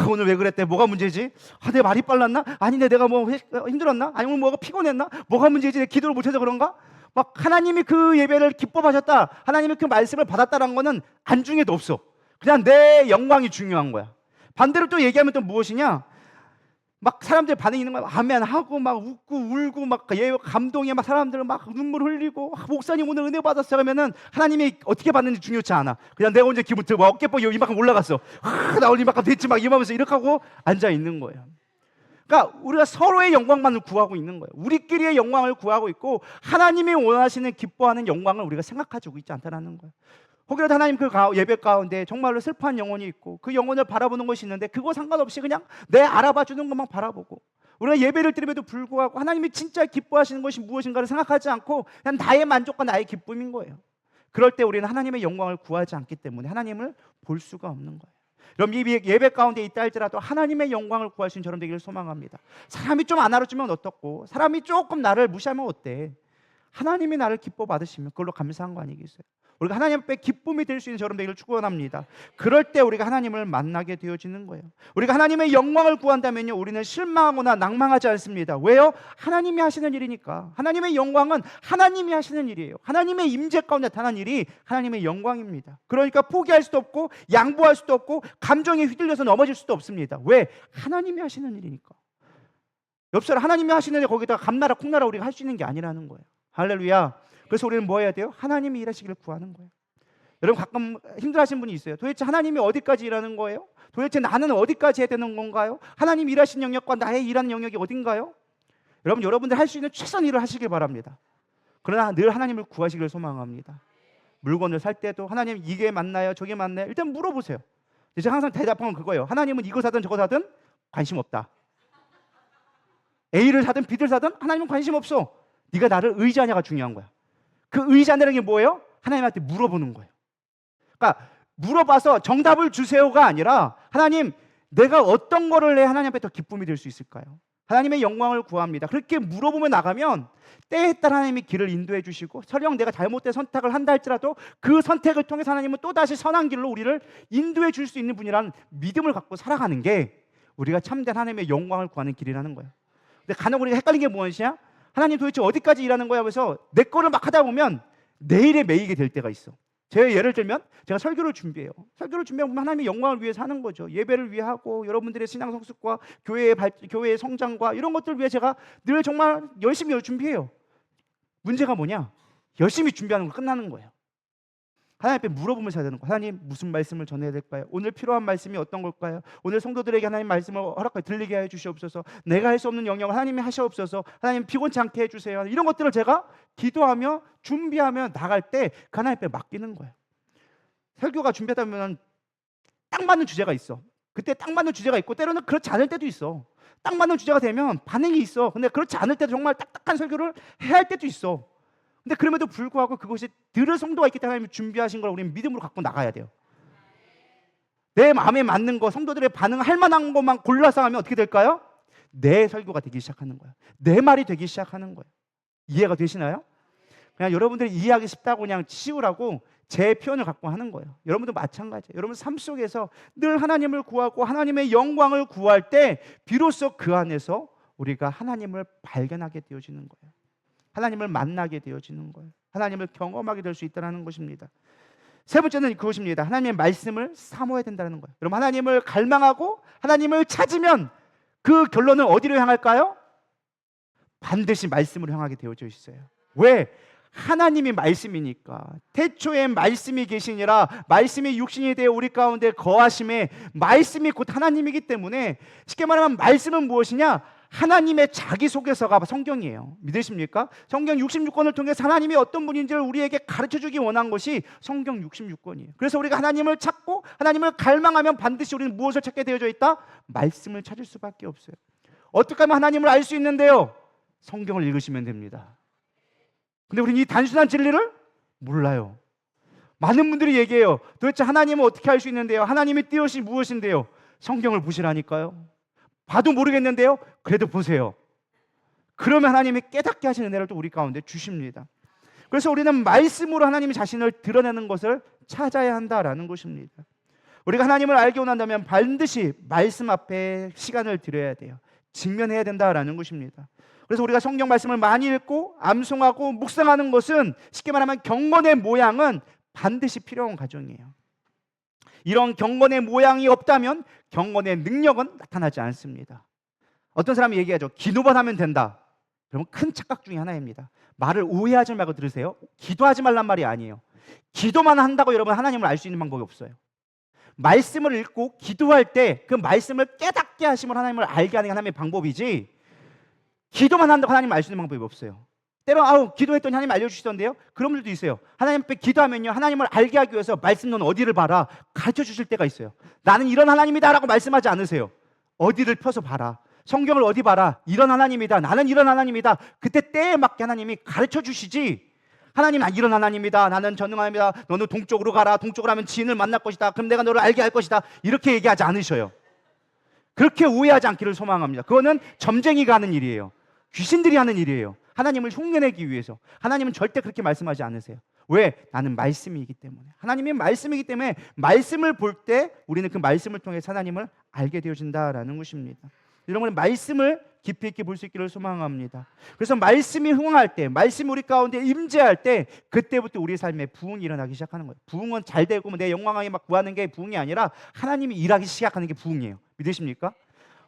오늘 왜 그랬대? 뭐가 문제지? 내 말이 빨랐나? 아니네 내가 뭐 힘들었나? 아니 오늘 뭐가 피곤했나? 뭐가 문제지? 내 기도를 못해서 그런가? 막 하나님이 그 예배를 기뻐하셨다, 하나님이 그 말씀을 받았다는 거는 안중에도 없어. 그냥 내 영광이 중요한 거야. 반대로 또 얘기하면 또 무엇이냐? 막 사람들 반응이 있는 거야. 아멘하고 막 웃고 울고 막 감동에 막 사람들 막 눈물 흘리고 목사님 오늘 은혜 받았어 하면은 하나님이 어떻게 받는지 중요치 않아. 그냥 내가 언제 기분 들고 어깨뽕 이만큼 올라갔어. 나 오늘 이만큼 됐지 막 이러면서 이렇게 하고 앉아 있는 거예요. 그러니까 우리가 서로의 영광만을 구하고 있는 거예요. 우리끼리의 영광을 구하고 있고 하나님이 원하시는 기뻐하는 영광을 우리가 생각하고 있지 않다는 거예요. 혹여라도 하나님 그 예배 가운데 정말로 슬퍼한 영혼이 있고 그 영혼을 바라보는 것이 있는데 그거 상관없이 그냥 내 알아봐 주는 것만 바라보고 우리가 예배를 드림에도 불구하고 하나님이 진짜 기뻐하시는 것이 무엇인가를 생각하지 않고 그냥 나의 만족과 나의 기쁨인 거예요. 그럴 때 우리는 하나님의 영광을 구하지 않기 때문에 하나님을 볼 수가 없는 거예요. 여러분 이 예배 가운데 있다 할지라도 하나님의 영광을 구할 수 있는 저런 되기를 소망합니다. 사람이 좀 안 알아주면 어떻고 사람이 조금 나를 무시하면 어때? 하나님이 나를 기뻐 받으시면 그걸로 감사한 거 아니겠어요? 우리가 하나님 앞에 기쁨이 될 수 있는 저런 되기를 축원합니다. 그럴 때 우리가 하나님을 만나게 되어지는 거예요. 우리가 하나님의 영광을 구한다면요 우리는 실망하거나 낭망하지 않습니다. 왜요? 하나님이 하시는 일이니까. 하나님의 영광은 하나님이 하시는 일이에요. 하나님의 임재 가운데 나타난 일이 하나님의 영광입니다. 그러니까 포기할 수도 없고 양보할 수도 없고 감정에 휘둘려서 넘어질 수도 없습니다. 왜? 하나님이 하시는 일이니까. 옆 사람 하나님이 하시는 일 거기다가 감나라 콩나라 우리가 할 수 있는 게 아니라는 거예요. 할렐루야. 그래서 우리는 뭐 해야 돼요? 하나님이 일하시기를 구하는 거예요. 여러분 가끔 힘들어하시는 분이 있어요. 도대체 하나님이 어디까지 일하는 거예요? 도대체 나는 어디까지 해야 되는 건가요? 하나님 일하시는 영역과 나의 일하는 영역이 어딘가요? 여러분들 할 수 있는 최선의 일을 하시길 바랍니다. 그러나 늘 하나님을 구하시기를 소망합니다. 물건을 살 때도 하나님 이게 맞나요? 저게 맞나요? 일단 물어보세요. 제가 항상 대답하는 그거예요. 하나님은 이거 사든 저거 사든 관심 없다. A를 사든 B를 사든 하나님은 관심 없어. 네가 나를 의지하냐가 중요한 거야. 그 의지한다는 게 뭐예요? 하나님한테 물어보는 거예요. 그러니까 물어봐서 정답을 주세요가 아니라 하나님 내가 어떤 거를 내 하나님 앞에 더 기쁨이 될 수 있을까요? 하나님의 영광을 구합니다. 그렇게 물어보며 나가면 때에 따라 하나님이 길을 인도해 주시고, 설령 내가 잘못된 선택을 한다 할지라도 그 선택을 통해서 하나님은 또다시 선한 길로 우리를 인도해 줄 수 있는 분이라는 믿음을 갖고 살아가는 게 우리가 참된 하나님의 영광을 구하는 길이라는 거예요. 근데 간혹 우리가 헷갈린 게 무엇이냐? 하나님 도대체 어디까지 일하는 거야 하면서 내 거를 막 하다 보면 내일에 매이게 될 때가 있어. 제가 예를 들면 제가 설교를 준비해요. 설교를 준비하면 하나님의 영광을 위해서 하는 거죠. 예배를 위해 하고 여러분들의 신앙 성숙과 교회의 성장과 이런 것들을 위해 제가 늘 정말 열심히 준비해요. 문제가 뭐냐? 열심히 준비하는 거 끝나는 거예요. 하나님 앞에 물어보면서 해야 되는 거예요. 하나님, 무슨 말씀을 전해야 될까요? 오늘 필요한 말씀이 어떤 걸까요? 오늘 성도들에게 하나님 말씀을 허락하여 들리게 해 주시옵소서. 내가 할 수 없는 영역을 하나님이 하시옵소서. 하나님 피곤치 않게 해주세요. 이런 것들을 제가 기도하며 준비하며 나갈 때 그 하나님 앞에 맡기는 거예요. 설교가 준비하다 보면 딱 맞는 주제가 있어. 그때 딱 맞는 주제가 있고 때로는 그렇지 않을 때도 있어. 딱 맞는 주제가 되면 반응이 있어. 근데 그렇지 않을 때도 정말 딱딱한 설교를 해야 할 때도 있어. 근데 그럼에도 불구하고 그것이 들을 성도가 있기 때문에 하나님이 준비하신 걸 우리는 믿음으로 갖고 나가야 돼요. 내 마음에 맞는 거, 성도들의 반응할 만한 것만 골라서 하면 어떻게 될까요? 내 설교가 되기 시작하는 거예요. 내 말이 되기 시작하는 거예요. 이해가 되시나요? 그냥 여러분들이 이해하기 쉽다고 그냥 치우라고 제 표현을 갖고 하는 거예요. 여러분도 마찬가지예요. 여러분 삶 속에서 늘 하나님을 구하고 하나님의 영광을 구할 때 비로소 그 안에서 우리가 하나님을 발견하게 되어지는 거예요. 하나님을 만나게 되어지는 거예요. 하나님을 경험하게 될 수 있다는 것입니다. 세 번째는 그것입니다. 하나님의 말씀을 사모해야 된다는 거예요. 여러분, 하나님을 갈망하고 하나님을 찾으면 그 결론은 어디로 향할까요? 반드시 말씀으로 향하게 되어져 있어요. 왜? 하나님이 말씀이니까. 태초에 말씀이 계시니라. 말씀이 육신이 되어 우리 가운데 거하심에, 말씀이 곧 하나님이기 때문에 쉽게 말하면 말씀은 무엇이냐? 하나님의 자기소개서가 성경이에요. 믿으십니까? 성경 66권을 통해서 하나님이 어떤 분인지를 우리에게 가르쳐주기 원한 것이 성경 66권이에요. 그래서 우리가 하나님을 찾고 하나님을 갈망하면 반드시 우리는 무엇을 찾게 되어져 있다? 말씀을 찾을 수밖에 없어요. 어떻게 하면 하나님을 알 수 있는데요? 성경을 읽으시면 됩니다. 근데 우리는 이 단순한 진리를 몰라요. 많은 분들이 얘기해요. 도대체 하나님은 어떻게 알 수 있는데요? 하나님의 뜻이 무엇인데요? 성경을 보시라니까요. 봐도 모르겠는데요? 그래도 보세요. 그러면 하나님이 깨닫게 하시는 은혜를 또 우리 가운데 주십니다. 그래서 우리는 말씀으로 하나님이 자신을 드러내는 것을 찾아야 한다라는 것입니다. 우리가 하나님을 알게 원한다면 반드시 말씀 앞에 시간을 들여야 돼요. 직면해야 된다라는 것입니다. 그래서 우리가 성경 말씀을 많이 읽고 암송하고 묵상하는 것은 쉽게 말하면 경건의 모양은 반드시 필요한 과정이에요. 이런 경건의 모양이 없다면 경건의 능력은 나타나지 않습니다. 어떤 사람이 얘기하죠. 기도만 하면 된다. 그러면 큰 착각 중에 하나입니다. 말을 오해하지 말고 들으세요. 기도하지 말란 말이 아니에요. 기도만 한다고 여러분 하나님을 알 수 있는 방법이 없어요. 말씀을 읽고 기도할 때 그 말씀을 깨닫게 하심으로 하나님을 알게 하는 게 하나님의 방법이지, 기도만 한다고 하나님을 알 수 있는 방법이 없어요. 때로 기도했더니 하나님 알려주시던데요. 그런 분들도 있어요. 하나님 앞에 기도하면요, 하나님을 알게 하기 위해서 말씀 넌 어디를 봐라 가르쳐 주실 때가 있어요. 나는 이런 하나님이다 라고 말씀하지 않으세요. 어디를 펴서 봐라, 성경을 어디 봐라, 이런 하나님이다, 나는 이런 하나님이다. 그때 때에 맞게 하나님이 가르쳐 주시지, 하나님 이런 하나님이다, 나는 전능하나님이다, 너는 동쪽으로 가라, 동쪽으로 하면 지인을 만날 것이다, 그럼 내가 너를 알게 할 것이다, 이렇게 얘기하지 않으셔요. 그렇게 오해하지 않기를 소망합니다. 그거는 점쟁이가 하는 일이에요. 귀신들이 하는 일이에요. 하나님을 흉내내기 위해서. 하나님은 절대 그렇게 말씀하지 않으세요. 왜? 나는 말씀이기 때문에. 하나님이 말씀이기 때문에 말씀을 볼 때 우리는 그 말씀을 통해 하나님을 알게 되어진다라는 것입니다. 여러분, 말씀을 깊이 있게 볼 수 있기를 소망합니다. 그래서 말씀이 흥할 때, 말씀이 우리 가운데 임재할 때, 그때부터 우리 삶에 부흥이 일어나기 시작하는 거예요. 부흥은 잘 되고 내 영광하게 막 구하는 게 부흥이 아니라 하나님이 일하기 시작하는 게 부흥이에요. 믿으십니까?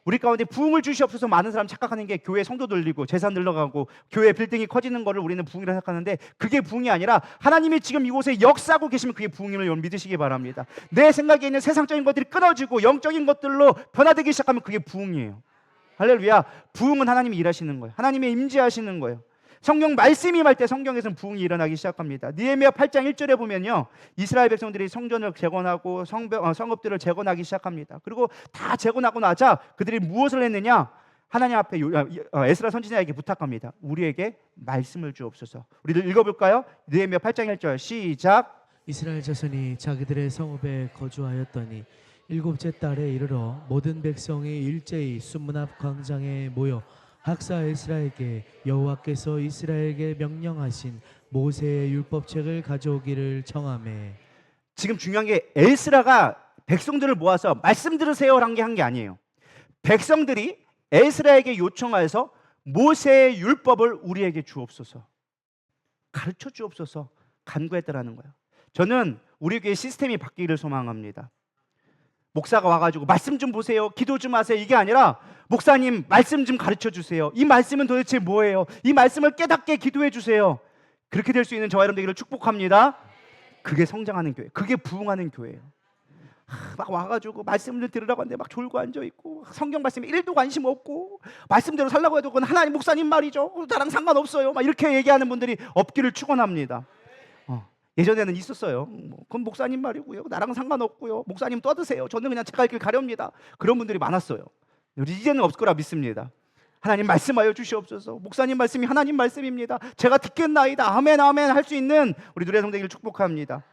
우리 가운데 부흥을 주시옵소서 많은 사람 착각하는 게 교회 성도 늘리고 재산 늘어가고 교회 빌딩이 커지는 거를 우리는 부흥이라고 생각하는데, 그게 부흥이 아니라 하나님이 지금 이곳에 역사하고 계시면 그게 부흥임을 여러분 믿으시기 바랍니다. 내 생각에 있는 세상적인 것들이 끊어지고 영적인 것들로 변화되기 시작하면 그게 부흥이에요. 할렐루야. 부흥은 하나님이 일하시는 거예요. 하나님이 임재하시는 거예요. 성경 말씀이 임할 때 성경에서는 부흥이 일어나기 시작합니다. 느헤미야 8장 1절에 보면요, 이스라엘 백성들이 성전을 재건하고 성읍들을 재건하기 시작합니다. 그리고 다 재건하고 나자 그들이 무엇을 했느냐? 하나님 앞에 에스라 선지자에게 부탁합니다. 우리에게 말씀을 주옵소서. 우리들 읽어볼까요? 느헤미야 8장 1절 시작. 이스라엘 자손이 자기들의 성읍에 거주하였더니 일곱째 달에 이르러 모든 백성이 일제히 수문 앞 광장에 모여 학사 에스라에게 여호와께서 이스라엘에게 명령하신 모세의 율법책을 가져오기를 청하매. 지금 중요한 게 에스라가 백성들을 모아서 말씀 들으세요라는 게 한 게 아니에요. 백성들이 에스라에게 요청하여서 모세의 율법을 우리에게 주옵소서, 가르쳐 주옵소서 간구했다라는 거예요. 저는 우리 교회 시스템이 바뀌기를 소망합니다. 목사가 와가지고 말씀 좀 보세요, 기도 좀 하세요, 이게 아니라 목사님 말씀 좀 가르쳐 주세요. 이 말씀은 도대체 뭐예요? 이 말씀을 깨닫게 기도해 주세요. 그렇게 될 수 있는 저와 여러분 되기를 축복합니다. 그게 성장하는 교회, 그게 부흥하는 교회예요. 막 와가지고 말씀을 들으라고 하는데 막 졸고 앉아있고 성경 말씀에 1도 관심 없고 말씀대로 살라고 해도 그건 하나님 목사님 말이죠, 나랑 상관없어요, 막 이렇게 얘기하는 분들이 없기를 축원합니다. 예전에는 있었어요. 그건 목사님 말이고요, 나랑 상관없고요, 목사님 떠드세요, 저는 그냥 제가 갈 길 가렵니다. 그런 분들이 많았어요. 이제는 없을 거라 믿습니다. 하나님 말씀하여 주시옵소서. 목사님 말씀이 하나님 말씀입니다. 제가 듣겠나이다. 아멘 아멘 할 수 있는 우리 누레성 되기를 축복합니다.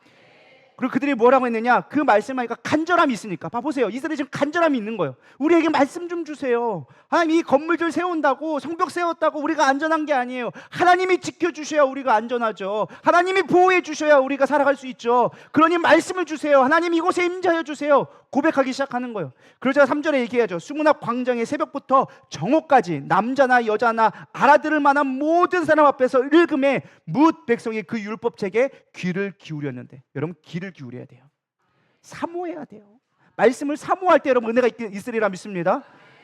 그리고 그들이 뭐라고 했느냐? 그 말씀을 하니까 간절함이 있으니까. 봐보세요, 이스라엘이 지금 간절함이 있는 거예요. 우리에게 말씀 좀 주세요. 하나님 이 건물들 세운다고, 성벽 세웠다고 우리가 안전한 게 아니에요. 하나님이 지켜주셔야 우리가 안전하죠. 하나님이 보호해 주셔야 우리가 살아갈 수 있죠. 그러니 말씀을 주세요. 하나님 이곳에 임재하여 주세요. 고백하기 시작하는 거예요. 그러자 3절에 얘기하죠. 수문 앞 광장의 새벽부터 정오까지 남자나 여자나 알아들을 만한 모든 사람 앞에서 읽음에 뭇 백성이 그 율법책에 귀를 기울였는데, 여러분 귀를 기울여야 돼요. 사모해야 돼요. 말씀을 사모할 때 여러분 은혜가 있으리라 믿습니다.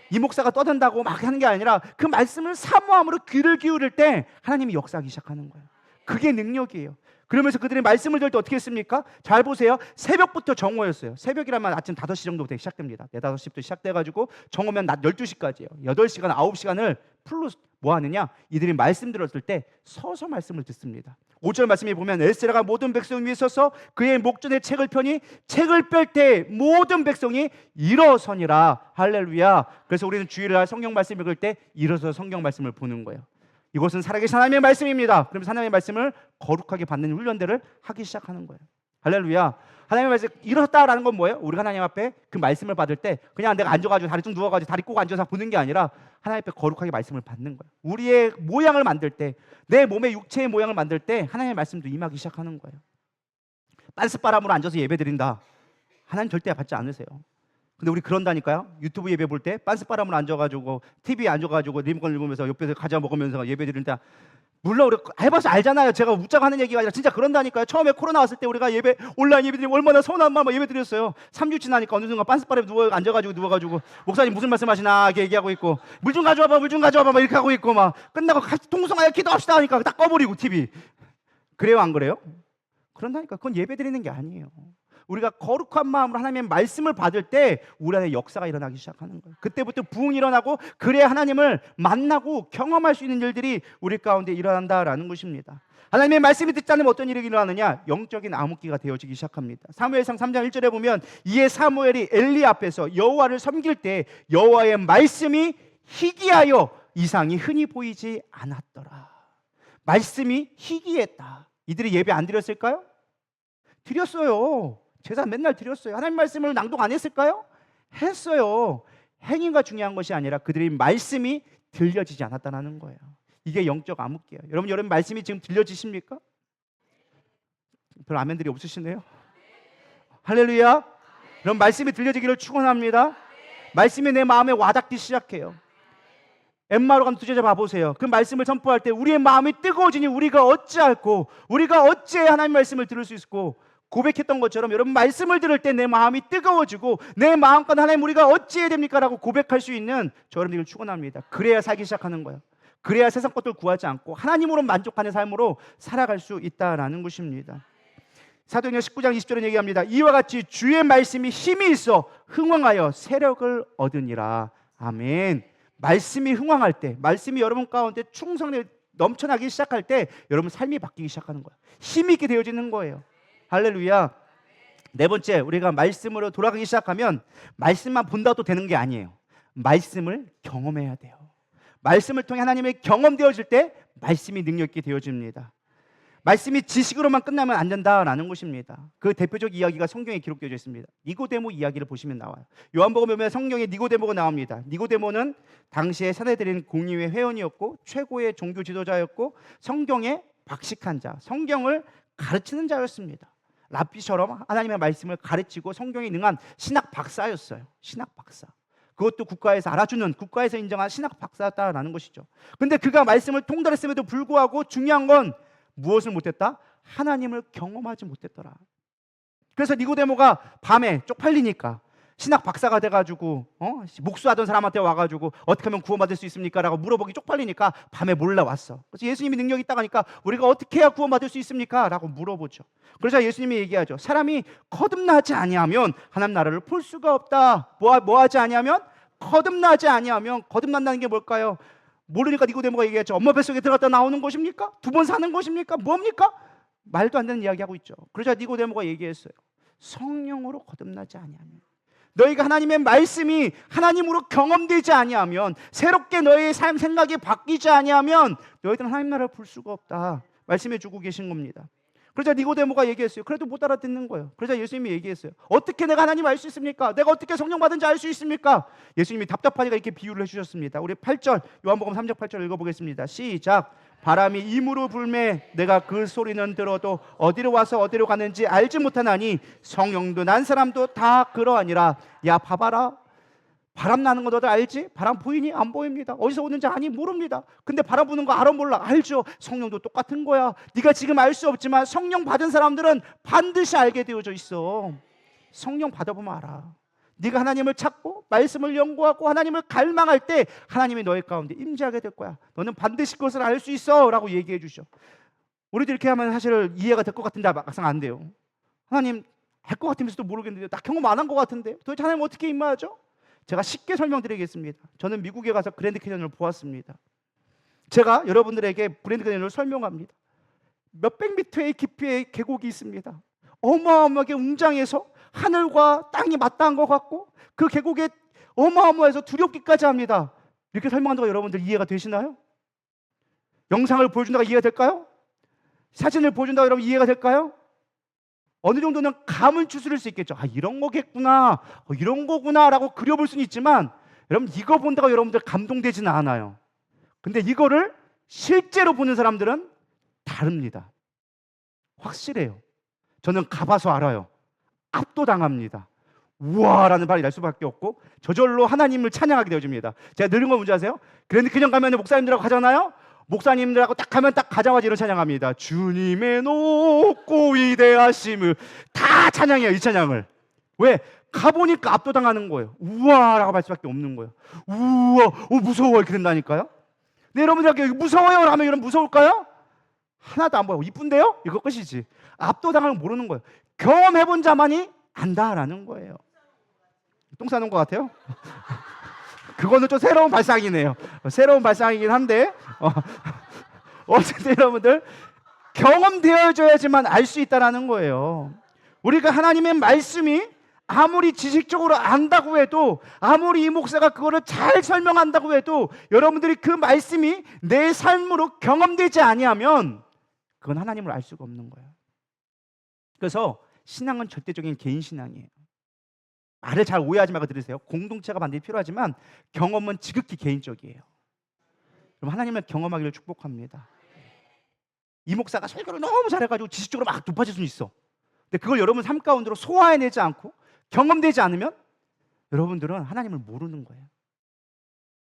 이 목사가 떠든다고 막 하는 게 아니라 그 말씀을 사모함으로 귀를 기울일 때 하나님이 역사하기 시작하는 거예요. 그게 능력이에요. 그러면서 그들이 말씀을 들을 때 어떻게 했습니까? 잘 보세요. 새벽부터 정오였어요. 새벽이라면 아침 5시 정도부터 시작됩니다. 4, 5시부터 시작돼가지고 정오면 낮 12시까지예요. 8시간, 9시간을 풀로 뭐 하느냐? 이들이 말씀 들었을 때 서서 말씀을 듣습니다. 5절 말씀에 보면 에스라가 모든 백성 위에 서서 그의 목전에 책을 펴니 책을 뺄 때 모든 백성이 일어서니라. 할렐루야. 그래서 우리는 주일날 성경 말씀 읽을 때 일어서 성경 말씀을 보는 거예요. 이것은 살아계신 하나님의 말씀입니다. 그러면서 하나님의 말씀을 거룩하게 받는 훈련들을 하기 시작하는 거예요. 할렐루야. 하나님의 말씀 일어섰다라는 건 뭐예요? 우리가 하나님 앞에 그 말씀을 받을 때 그냥 내가 앉아가지고 다리 좀 누워가지고 다리 꼭 앉아서 보는 게 아니라 하나님 앞에 거룩하게 말씀을 받는 거예요. 우리의 모양을 만들 때, 내 몸의 육체의 모양을 만들 때 하나님의 말씀도 임하기 시작하는 거예요. 빤스바람으로 앉아서 예배 드린다, 하나님 절대 받지 않으세요. 근데 우리 그런다니까요. 유튜브 예배 볼 때 빤스바람으로 앉아가지고 TV에 앉아가지고 리모컨을 보면서 옆에서 과자 먹으면서 예배 드린다. 물론 우리 해봐서 알잖아요. 제가 웃자고 하는 얘기가 아니라 진짜 그런다니까요. 처음에 코로나 왔을 때 우리가 예배 온라인 예배 드리면 얼마나 서운한 마음으로 예배 드렸어요. 3주 지나니까 어느 순간 빤스바람에 누워가지고 목사님 무슨 말씀하시나 이렇게 얘기하고 있고, 물 좀 가져와봐 막 이렇게 하고 있고, 막 끝나고 같이 통성하여 기도합시다 하니까 딱 꺼버리고 TV. 그래요 안 그래요? 그런다니까. 그건 예배 드리는 게 아니에요. 우리가 거룩한 마음으로 하나님의 말씀을 받을 때 우리 안에 역사가 일어나기 시작하는 거예요. 그때부터 부흥이 일어나고, 그래야 하나님을 만나고 경험할 수 있는 일들이 우리 가운데 일어난다라는 것입니다. 하나님의 말씀이 듣지 않으면 어떤 일이 일어나느냐? 영적인 암흑기가 되어지기 시작합니다. 사무엘상 3장 1절에 보면 이에 사무엘이 엘리 앞에서 여호와를 섬길 때 여호와의 말씀이 희귀하여 이상이 흔히 보이지 않았더라. 말씀이 희귀했다. 이들이 예배 안 드렸을까요? 드렸어요. 제사 맨날 드렸어요. 하나님 말씀을 낭독 안 했을까요? 했어요. 행위가 중요한 것이 아니라 그들의 말씀이 들려지지 않았다는 거예요. 이게 영적 암흑기예요. 여러분 말씀이 지금 들려지십니까? 별 아멘들이 없으시네요. 할렐루야. 여러분 말씀이 들려지기를 축원합니다. 말씀이 내 마음에 와닿기 시작해요. 엠마로 간 두제자 봐보세요. 그 말씀을 선포할 때 우리의 마음이 뜨거워지니 우리가 어찌할꼬, 우리가 어찌해 하나님 말씀을 들을 수 있고, 고백했던 것처럼 여러분 말씀을 들을 때 내 마음이 뜨거워지고 내 마음과 하나님 우리가 어찌해야 됩니까? 라고 고백할 수 있는 저 여러분들을 축원합니다. 그래야 살기 시작하는 거예요. 그래야 세상 것들 구하지 않고 하나님으로 만족하는 삶으로 살아갈 수 있다라는 것입니다. 사도행전 19장 20절은 얘기합니다. 이와 같이 주의 말씀이 힘이 있어 흥왕하여 세력을 얻으니라. 아멘. 말씀이 흥왕할 때, 말씀이 여러분 가운데 충성에 넘쳐나기 시작할 때 여러분 삶이 바뀌기 시작하는 거예요. 힘이 있게 되어지는 거예요. 할렐루야. 네 번째, 우리가 말씀으로 돌아가기 시작하면 말씀만 본다도 되는 게 아니에요. 말씀을 경험해야 돼요. 말씀을 통해 하나님의 경험되어질 때 말씀이 능력 있게 되어집니다. 말씀이 지식으로만 끝나면 안 된다라는 것입니다. 그 대표적 이야기가 성경에 기록되어 있습니다. 니고데모 이야기를 보시면 나와요. 요한복음에 보면 성경에 니고데모가 나옵니다. 니고데모는 당시에 사내들인 공의회 회원이었고 최고의 종교 지도자였고 성경에 박식한 자, 성경을 가르치는 자였습니다. 랍비처럼 하나님의 말씀을 가르치고 성경에 능한 신학 박사였어요. 신학 박사. 그것도 국가에서 알아주는, 국가에서 인정한 신학 박사였다라는 것이죠. 근데 그가 말씀을 통달했음에도 불구하고 중요한 건 무엇을 못했다? 하나님을 경험하지 못했더라. 그래서 니고데모가 밤에 쪽팔리니까 신학 박사가 돼가지고 목수하던 사람한테 와가지고 어떻게 하면 구원받을 수 있습니까? 라고 물어보기 쪽팔리니까 밤에 몰래 왔어. 그래서 예수님이 능력이 있다고 하니까 우리가 어떻게 해야 구원받을 수 있습니까? 라고 물어보죠. 그러자 예수님이 얘기하죠. 사람이 거듭나지 아니하면 하나님 나라를 볼 수가 없다. 뭐 하지 아니하면? 거듭나지 아니하면. 거듭난다는 게 뭘까요? 모르니까 니고데모가 얘기했죠. 엄마 뱃속에 들어갔다 나오는 것입니까? 2번 사는 것입니까? 뭡니까? 말도 안 되는 이야기하고 있죠. 그러자 니고데모가 얘기했어요. 성령으로 거듭나지 아니하면, 너희가 하나님의 말씀이 하나님으로 경험되지 아니하면, 새롭게 너희의 삶 생각이 바뀌지 아니하면 너희들은 하나님 나라를 볼 수가 없다 말씀해 주고 계신 겁니다. 그러자 니고데모가 얘기했어요. 그래도 못 알아듣는 거예요. 그러자 예수님이 얘기했어요. 어떻게 내가 하나님 알 수 있습니까? 내가 어떻게 성령 받은지 알 수 있습니까? 예수님이 답답하니까 이렇게 비유를 해주셨습니다. 우리 8절 요한복음 3장 8절 읽어보겠습니다. 시작. 바람이 임으로 불매 내가 그 소리는 들어도 어디로 와서 어디로 가는지 알지 못하나니 성령도 난 사람도 다 그러하니라. 야 봐봐라, 바람 나는 거 너도 알지? 바람 보이니? 안 보입니다. 어디서 오는지 아니? 모릅니다. 근데 바람 부는 거 알아 몰라? 알죠. 성령도 똑같은 거야. 네가 지금 알 수 없지만 성령 받은 사람들은 반드시 알게 되어져 있어. 성령 받아보면 알아. 네가 하나님을 찾고 말씀을 연구하고 하나님을 갈망할 때 하나님이 너의 가운데 임재하게 될 거야. 너는 반드시 그것을 알 수 있어 라고 얘기해 주셔. 우리도 이렇게 하면 사실 이해가 될 것 같은데 막상 안 돼요. 하나님 할 것 같으면서도 모르겠는데, 나 경험 안 한 것 같은데 도대체 하나님 어떻게 임하죠? 제가 쉽게 설명드리겠습니다. 저는 미국에 가서 그랜드 캐년을 보았습니다. 제가 여러분들에게 그랜드 캐년을 설명합니다. 몇백 미터의 깊이의 계곡이 있습니다. 어마어마하게 웅장해서 하늘과 땅이 맞닿은 것 같고 그 계곡에 어마어마해서 두렵기까지 합니다. 이렇게 설명한다고 여러분들 이해가 되시나요? 영상을 보여준다고 이해가 될까요? 사진을 보여준다고 여러분 이해가 될까요? 어느 정도는 감은 추스릴 수 있겠죠. 아, 이런 거겠구나, 이런 거구나 라고 그려볼 수는 있지만 여러분 이거 본다고 여러분들 감동되지는 않아요. 근데 이거를 실제로 보는 사람들은 다릅니다. 확실해요. 저는 가봐서 알아요. 압도당합니다. 우와라는 말이 날 수밖에 없고 저절로 하나님을 찬양하게 되어집니다. 제가 늘은 거 뭔지 아세요? 그런데 그냥 가면 목사님들하고 가잖아요. 목사님들하고 딱 가면 딱 가자마자 이런 찬양합니다. 주님의 높고 위대하심을 다 찬양해요. 이 찬양을. 왜? 가보니까 압도당하는 거예요. 우와라고 할 수밖에 없는 거예요. 우와, 무서워 이렇게 된다니까요. 근데 여러분들 무서워요 하면 여러분 무서울까요? 하나도 안 보여. 이쁜데요? 이거 끝이지. 압도당하는 걸 모르는 거예요. 경험해본 자만이 안다라는 거예요. 똥 싸는 것 같아요? 그거는 좀 새로운 발상이네요. 새로운 발상이긴 한데 어쨌든 여러분들 경험되어져야지만 알 수 있다는 거예요. 우리가 하나님의 말씀이 아무리 지식적으로 안다고 해도, 아무리 이 목사가 그거를 잘 설명한다고 해도 여러분들이 그 말씀이 내 삶으로 경험되지 아니하면 그건 하나님을 알 수가 없는 거예요. 그래서 신앙은 절대적인 개인 신앙이에요. 말을 잘 오해하지 말고 들으세요. 공동체가 반드시 필요하지만 경험은 지극히 개인적이에요. 그럼 하나님을 경험하기를 축복합니다. 이 목사가 설교를 너무 잘해가지고 지식적으로 막 높아질 수는 있어. 근데 그걸 여러분 삶 가운데로 소화해내지 않고 경험되지 않으면 여러분들은 하나님을 모르는 거예요.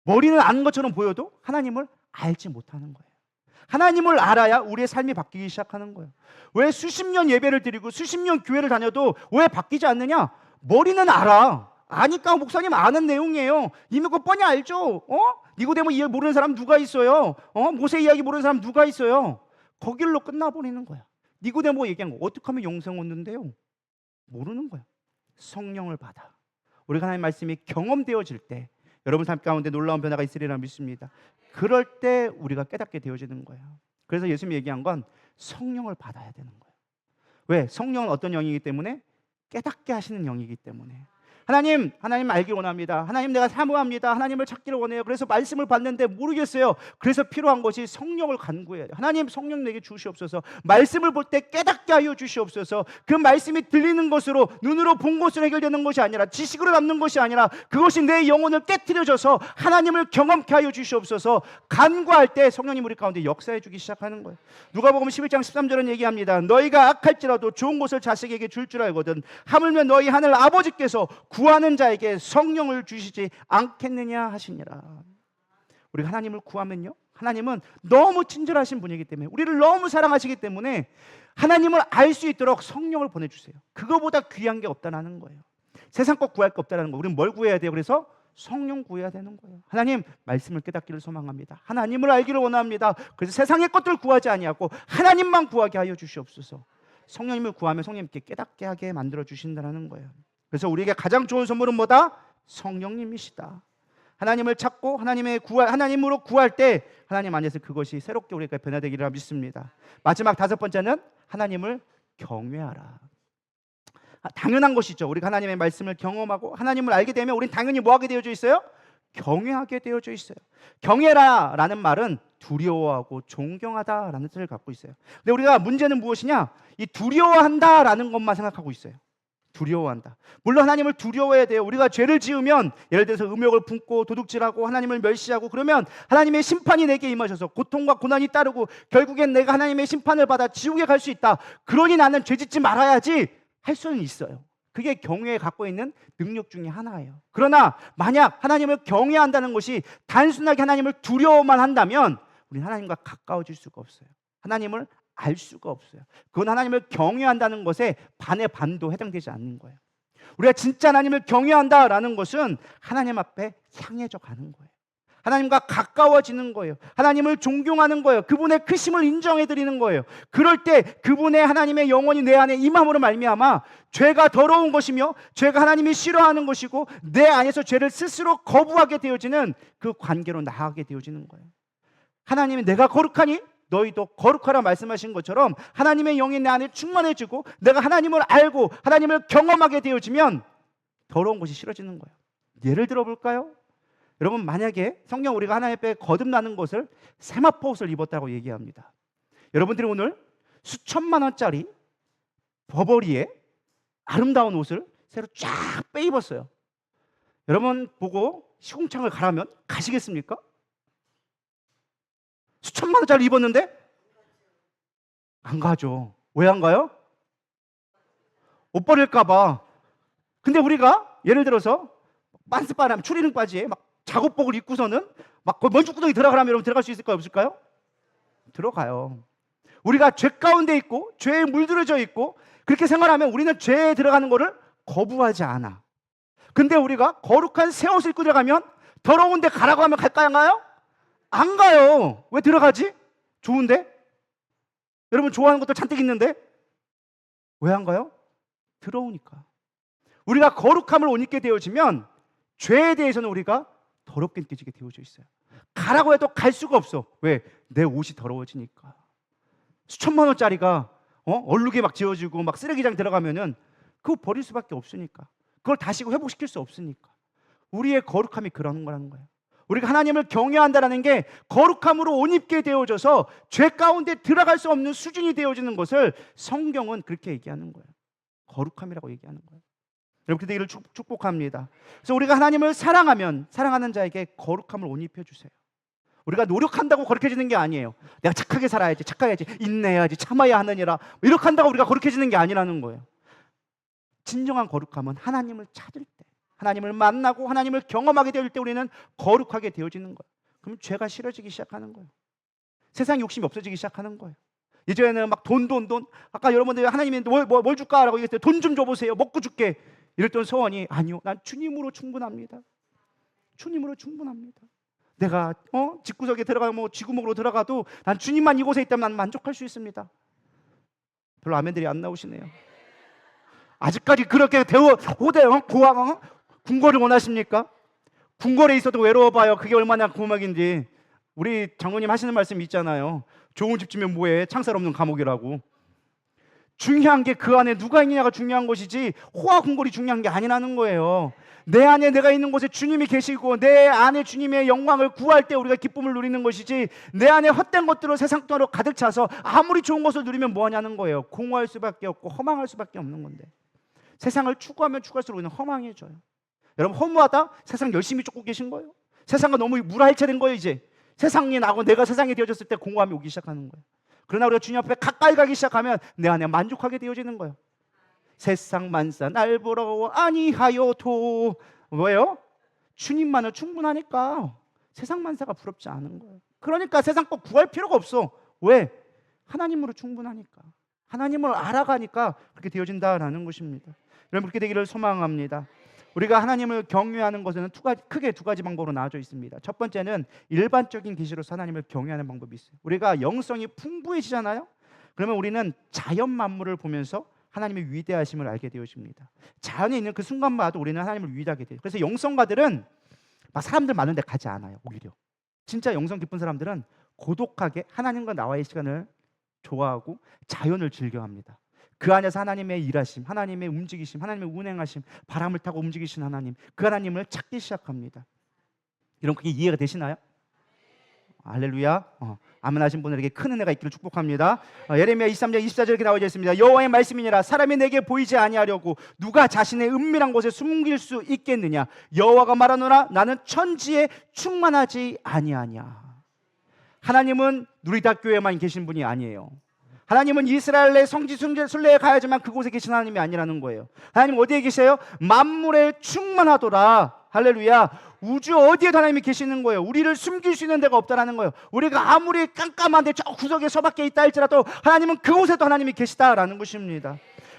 머리는 아는 것처럼 보여도 하나님을 알지 못하는 거예요. 하나님을 알아야 우리의 삶이 바뀌기 시작하는 거예요. 왜 수십 년 예배를 드리고 수십 년 교회를 다녀도 왜 바뀌지 않느냐? 머리는 알아. 아니까 목사님 아는 내용이에요. 이미 그거 뻔히 알죠. 니고데모 이해 모르는 사람 누가 있어요? 모세 이야기 모르는 사람 누가 있어요? 거길로 끝나버리는 거야. 니고데모 얘기한 거 어떻게 하면 영생 얻는데요? 모르는 거야. 성령을 받아. 우리가 하나님의 말씀이 경험되어질 때 여러분 삶 가운데 놀라운 변화가 있으리라 믿습니다. 그럴 때 우리가 깨닫게 되어지는 거예요. 그래서 예수님이 얘기한 건 성령을 받아야 되는 거예요. 왜? 성령은 어떤 영이기 때문에? 깨닫게 하시는 영이기 때문에. 하나님 알기 원합니다. 하나님 내가 사모합니다. 하나님을 찾기를 원해요. 그래서 말씀을 받는데 모르겠어요. 그래서 필요한 것이 성령을 간구해야 돼요. 하나님 성령 내게 주시옵소서. 말씀을 볼 때 깨닫게 하여 주시옵소서. 그 말씀이 들리는 것으로 눈으로 본 것으로 해결되는 것이 아니라 지식으로 남는 것이 아니라 그것이 내 영혼을 깨트려져서 하나님을 경험케 하여 주시옵소서. 간구할 때 성령님 우리 가운데 역사해 주기 시작하는 거예요. 누가복음 11장 13절은 얘기합니다. 너희가 악할지라도 좋은 것을 자식에게 줄 줄 알거든 하물며 너희 하늘 아버지께서 구하는 자에게 성령을 주시지 않겠느냐 하시니라. 우리가 하나님을 구하면요, 하나님은 너무 친절하신 분이기 때문에, 우리를 너무 사랑하시기 때문에 하나님을 알 수 있도록 성령을 보내주세요. 그거보다 귀한 게 없다는 거예요. 세상 것 구할 게 없다는 거예요. 우리는 뭘 구해야 돼요? 그래서 성령 구해야 되는 거예요. 하나님 말씀을 깨닫기를 소망합니다. 하나님을 알기를 원합니다. 그래서 세상의 것들 구하지 아니하고 하나님만 구하게 하여 주시옵소서. 성령님을 구하면 성령님께 깨닫게 하게 만들어 주신다는 거예요. 그래서 우리에게 가장 좋은 선물은 뭐다? 성령님이시다. 하나님을 찾고 하나님으로 구할 때 하나님 안에서 그것이 새롭게 우리가 변화되기를 믿습니다. 마지막 다섯 번째는 하나님을 경외하라. 당연한 것이죠. 우리가 하나님의 말씀을 경험하고 하나님을 알게 되면 우리는 당연히 뭐 하게 되어져 있어요? 경외하게 되어져 있어요. 경외라라는 말은 두려워하고 존경하다라는 뜻을 갖고 있어요. 근데 우리가 문제는 무엇이냐? 이 두려워한다라는 것만 생각하고 있어요. 두려워한다. 물론 하나님을 두려워해야 돼요. 우리가 죄를 지으면 예를 들어서 음욕을 품고 도둑질하고 하나님을 멸시하고 그러면 하나님의 심판이 내게 임하셔서 고통과 고난이 따르고 결국엔 내가 하나님의 심판을 받아 지옥에 갈 수 있다. 그러니 나는 죄짓지 말아야지 할 수는 있어요. 그게 경외에 갖고 있는 능력 중에 하나예요. 그러나 만약 하나님을 경외한다는 것이 단순하게 하나님을 두려워만 한다면 우리는 하나님과 가까워질 수가 없어요. 하나님을 알 수가 없어요. 그건 하나님을 경외한다는 것에 반의 반도 해당되지 않는 거예요. 우리가 진짜 하나님을 경외한다라는 것은 하나님 앞에 향해져 가는 거예요. 하나님과 가까워지는 거예요. 하나님을 존경하는 거예요. 그분의 크심을 인정해 드리는 거예요. 그럴 때 그분의 하나님의 영혼이 내 안에 임함으로 말미암아 죄가 더러운 것이며 죄가 하나님이 싫어하는 것이고 내 안에서 죄를 스스로 거부하게 되어지는 그 관계로 나아가게 되어지는 거예요. 하나님이 내가 거룩하니 너희도 거룩하라 말씀하신 것처럼 하나님의 영이 내 안에 충만해지고 내가 하나님을 알고 하나님을 경험하게 되어지면 더러운 것이 싫어지는 거예요. 예를 들어 볼까요? 여러분, 만약에 성경 우리가 하나님 앞에 거듭나는 것을 세마포 옷을 입었다고 얘기합니다. 여러분들이 오늘 수천만 원짜리 버버리에 아름다운 옷을 새로 쫙 빼입었어요. 여러분 보고 시궁창을 가라면 가시겠습니까? 수천만 원짜리 입었는데 안 가죠. 왜 안 가요? 옷 버릴까 봐. 근데 우리가 예를 들어서 반스바람 추리닝 바지에 막 작업복을 입고서는 막 먼지구덩이 들어가라면 여러분 들어갈 수 있을까요? 없을까요? 들어가요. 우리가 죄 가운데 있고 죄에 물들어져 있고 그렇게 생활하면 우리는 죄에 들어가는 것을 거부하지 않아. 근데 우리가 거룩한 새 옷을 입고 들어가면 더러운 데 가라고 하면 갈까요? 안 가요? 안 가요. 왜 들어가지? 좋은데? 여러분 좋아하는 것도 잔뜩 있는데 왜 안 가요? 더러우니까. 우리가 거룩함을 옷 입게 되어지면 죄에 대해서는 우리가 더럽게 느껴지게 되어져 있어요. 가라고 해도 갈 수가 없어. 왜? 내 옷이 더러워지니까. 수천만 원짜리가 얼룩이 막 지워지고 막 쓰레기장 들어가면은 그거 버릴 수밖에 없으니까. 그걸 다시 회복시킬 수 없으니까. 우리의 거룩함이 그런 거라는 거예요. 우리가 하나님을 경외한다는 게 거룩함으로 옷 입게 되어져서 죄 가운데 들어갈 수 없는 수준이 되어지는 것을 성경은 그렇게 얘기하는 거예요. 거룩함이라고 얘기하는 거예요. 여러분 되기를 축복합니다. 그래서 우리가 하나님을 사랑하면 사랑하는 자에게 거룩함을 옷 입혀주세요. 우리가 노력한다고 거룩해지는 게 아니에요. 내가 착하게 살아야지, 착해야지, 인내해야지, 참아야 하느니라 이렇게 한다고 우리가 거룩해지는 게 아니라는 거예요. 진정한 거룩함은 하나님을 찾을 때, 하나님을 만나고 하나님을 경험하게 될 때 우리는 거룩하게 되어지는 거예요. 그럼 죄가 싫어지기 시작하는 거예요. 세상 욕심이 없어지기 시작하는 거예요. 예전에는 막 돈 아까 여러분들 하나님이 뭘 줄까라고 얘기했을 때 돈 좀 줘보세요. 먹고 줄게. 이랬던 소원이 아니요, 난 주님으로 충분합니다. 주님으로 충분합니다. 내가 집구석에 들어가 쥐구멍으로 들어가도 난 주님만 이곳에 있다면 난 만족할 수 있습니다. 별로 아멘들이 안 나오시네요. 아직까지 그렇게 고아 궁궐을 원하십니까? 궁궐에 있어도 외로워봐요. 그게 얼마나 고막인지. 우리 장로님 하시는 말씀 있잖아요. 좋은 집 주면 뭐해? 창살 없는 감옥이라고. 중요한 게 그 안에 누가 있느냐가 중요한 것이지 호화궁궐이 중요한 게 아니라는 거예요. 내 안에 내가 있는 곳에 주님이 계시고 내 안에 주님의 영광을 구할 때 우리가 기쁨을 누리는 것이지, 내 안에 헛된 것들로 세상 돈으로 가득 차서 아무리 좋은 것을 누리면 뭐하냐는 거예요. 공허할 수밖에 없고 허망할 수밖에 없는 건데, 세상을 추구하면 추구할수록 우리는 허망해져요. 여러분, 허무하다? 세상 열심히 쫓고 계신 거예요. 세상과 너무 물알체된 거예요. 이제 세상이 나고 내가 세상에 되어졌을 때 공허함이 오기 시작하는 거예요. 그러나 우리가 주님 앞에 가까이 가기 시작하면 내 안에 만족하게 되어지는 거예요. 세상 만사 날 부러워 아니하여도, 뭐예요? 주님만은 충분하니까 세상 만사가 부럽지 않은 거예요. 그러니까 세상 꼭 구할 필요가 없어. 왜? 하나님으로 충분하니까, 하나님을 알아가니까 그렇게 되어진다라는 것입니다. 여러분, 그렇게 되기를 소망합니다. 우리가 하나님을 경외하는 것은 크게 두 가지 방법으로 나눠져 있습니다. 첫 번째는 일반적인 계시로서 하나님을 경외하는 방법이 있어요. 우리가 영성이 풍부해지잖아요. 그러면 우리는 자연 만물을 보면서 하나님의 위대하심을 알게 되어집니다. 자연에 있는 그 순간마다 우리는 하나님을 위대하게 돼요. 그래서 영성가들은 막 사람들 많은 데 가지 않아요. 오히려 진짜 영성 깊은 사람들은 고독하게 하나님과 나와의 시간을 좋아하고 자연을 즐겨합니다. 그 안에서 하나님의 일하심, 하나님의 움직이심, 하나님의 운행하심, 바람을 타고 움직이신 하나님, 그 하나님을 찾기 시작합니다. 여러분, 그게 이해가 되시나요? 할렐루야. 아멘 하신 분들에게 큰 은혜가 있기를 축복합니다. 예레미야 23장 24절 이렇게 나와 있습니다. 여호와의 말씀이니라. 사람이 내게 보이지 아니하려고 누가 자신의 은밀한 곳에 숨길 수 있겠느냐. 여호와가 말하노라. 나는 천지에 충만하지 아니하냐. 하나님은 누리다교회만 계신 분이 아니에요. 하나님은 이스라엘의 성지 순례에 가야지만 그곳에 계신 하나님이 아니라는 거예요. 하나님 어디에 계세요? 만물에 충만하도다. 할렐루야. 우주 어디에도 하나님이 계시는 거예요. 우리를 숨길 수 있는 데가 없다라는 거예요. 우리가 아무리 깜깜한데 저 구석에 서밖에 있다 할지라도 하나님은 그곳에도 하나님이 계시다라는 것입니다.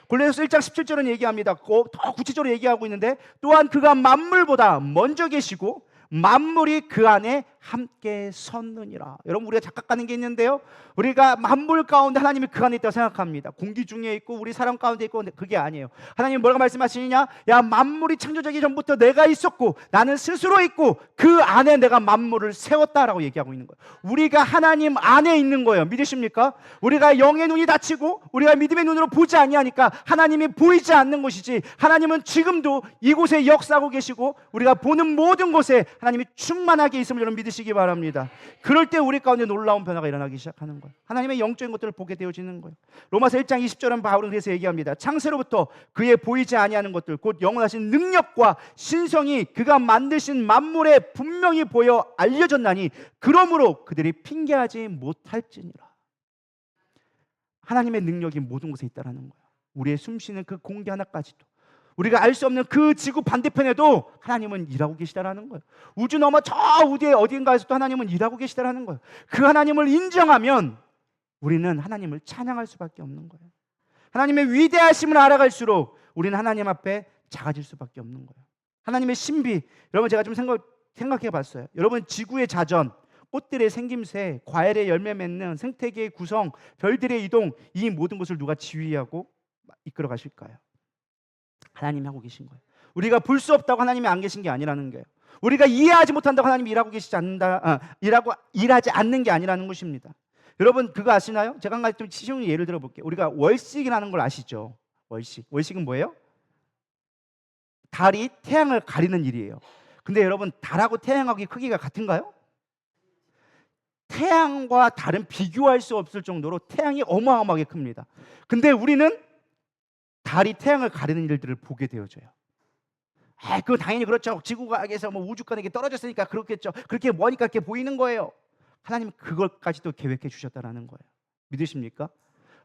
골로새서 1장 17절은 얘기합니다. 더 구체적으로 얘기하고 있는데, 또한 그가 만물보다 먼저 계시고 만물이 그 안에 함께 섰느니라. 여러분, 우리가 착각하는 게 있는데요, 우리가 만물 가운데 하나님이 그 안에 있다고 생각합니다. 공기 중에 있고 우리 사람 가운데 있고. 근데 그게 아니에요. 하나님 뭐라고 말씀하시느냐? 야, 만물이 창조되기 전부터 내가 있었고 나는 스스로 있고 그 안에 내가 만물을 세웠다라고 얘기하고 있는 거예요. 우리가 하나님 안에 있는 거예요. 믿으십니까? 우리가 영의 눈이 닫히고 우리가 믿음의 눈으로 보지 아니하니까 하나님이 보이지 않는 것이지, 하나님은 지금도 이곳에 역사하고 계시고 우리가 보는 모든 곳에 하나님이 충만하게 있음을 여러분 믿으시기 바랍니다. 그럴 때 우리 가운데 놀라운 변화가 일어나기 시작하는 거예요. 하나님의 영적인 것들을 보게 되어지는 거예요. 로마서 1장 20절은 바울은 그래서 얘기합니다. 창세로부터 그의 보이지 아니하는 것들 곧 영원하신 능력과 신성이 그가 만드신 만물에 분명히 보여 알려졌나니 그러므로 그들이 핑계하지 못할지니라. 하나님의 능력이 모든 곳에 있다라는 거예요. 우리의 숨쉬는 그 공기 하나까지도, 우리가 알 수 없는 그 지구 반대편에도 하나님은 일하고 계시다라는 거예요. 우주 너머 저 우주의 어딘가에서도 하나님은 일하고 계시다라는 거예요. 그 하나님을 인정하면 우리는 하나님을 찬양할 수밖에 없는 거예요. 하나님의 위대하심을 알아갈수록 우리는 하나님 앞에 작아질 수밖에 없는 거예요. 하나님의 신비, 여러분 제가 좀 생각해 봤어요. 여러분, 지구의 자전, 꽃들의 생김새, 과일의 열매 맺는 생태계의 구성, 별들의 이동, 이 모든 것을 누가 지휘하고 이끌어 가실까요? 하나님이 하고 계신 거예요. 우리가 볼 수 없다고 하나님이 안 계신 게 아니라는 거예요. 우리가 이해하지 못한다고 하나님이 일하고 계시지 않는다, 일하지 않는 게 아니라는 것입니다. 여러분, 그거 아시나요? 제가 한 가지 좀 쉬운 예를 들어 볼게요. 우리가 월식이라는 걸 아시죠? 월식은 뭐예요? 달이 태양을 가리는 일이에요. 근데 여러분, 달하고 태양하고 크기가 같은가요? 태양과 달은 비교할 수 없을 정도로 태양이 어마어마하게 큽니다. 근데 우리는 달이 태양을 가리는 일들을 보게 되어져요. 그건 당연히 그렇죠. 지구과학에서 우주과학에 떨어졌으니까 그렇겠죠. 그렇게 뭐니까 그렇게 보이는 거예요. 하나님은 그것까지도 계획해 주셨다라는 거예요. 믿으십니까?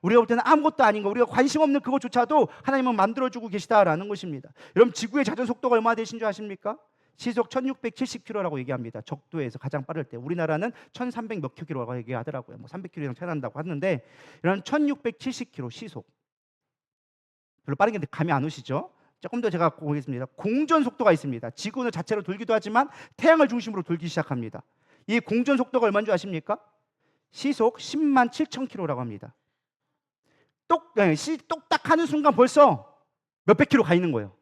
우리가 볼 때는 아무것도 아닌 거, 우리가 관심 없는 그것조차도 하나님은 만들어주고 계시다라는 것입니다. 여러분, 지구의 자전 속도가 얼마나 되신 줄 아십니까? 시속 1670km라고 얘기합니다. 적도에서 가장 빠를 때. 우리나라는 1300 몇 킬로라고 얘기하더라고요. 300km 이상 차이 난다고 하는데, 이런 1670km 시속, 별로 빠른 게 감이 안 오시죠? 조금 더 제가 보겠습니다. 공전 속도가 있습니다. 지구는 자체로 돌기도 하지만 태양을 중심으로 돌기 시작합니다. 이 공전 속도가 얼마인 줄 아십니까? 시속 10만 7천 킬로라고 합니다. 똑딱 하는 순간 벌써 몇백 킬로 가 있는 거예요.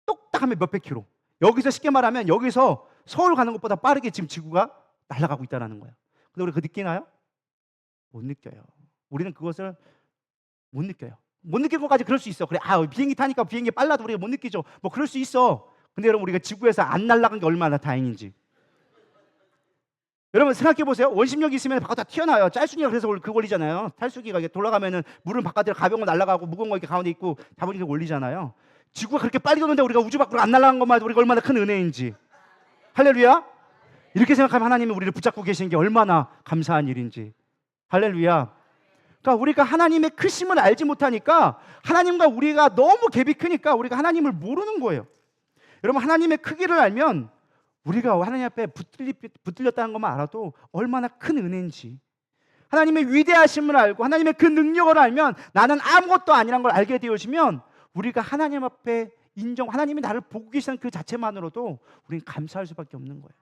똑딱 하면 몇백 킬로. 여기서 쉽게 말하면 여기서 서울 가는 것보다 빠르게 지금 지구가 날아가고 있다는 거예요. 근데 우리 그거 느끼나요? 못 느껴요. 우리는 그것을 못 느껴요. 못 느낄 것까지 그럴 수 있어. 그래, 비행기 타니까 비행기 빨라도 우리가 못 느끼죠. 뭐 그럴 수 있어. 근데 여러분, 우리가 지구에서 안 날아간 게 얼마나 다행인지. 여러분 생각해 보세요. 원심력이 있으면 바깥 다 튀어나와요. 짤순이가 그래서 그 원리잖아요. 탈수기가 이게 돌아가면은 물은 바깥으로 가벼운 거 날아가고 무거운 거 이렇게 가운데 있고 잡으니까 원리잖아요. 지구가 그렇게 빨리 도는데 우리가 우주 밖으로 안 날아간 것만 해도 우리가 얼마나 큰 은혜인지. 할렐루야. 이렇게 생각하면 하나님이 우리를 붙잡고 계신 게 얼마나 감사한 일인지. 할렐루야. 그러니까 우리가 하나님의 크심을 알지 못하니까, 하나님과 우리가 너무 갭이 크니까 우리가 하나님을 모르는 거예요. 여러분, 하나님의 크기를 알면 우리가 하나님 앞에 붙들렸다는 것만 알아도 얼마나 큰 은혜인지, 하나님의 위대하심을 알고 하나님의 그 능력을 알면 나는 아무것도 아니란 걸 알게 되어지면 우리가 하나님 앞에 하나님이 나를 보고 계시는 그 자체만으로도 우리는 감사할 수밖에 없는 거예요.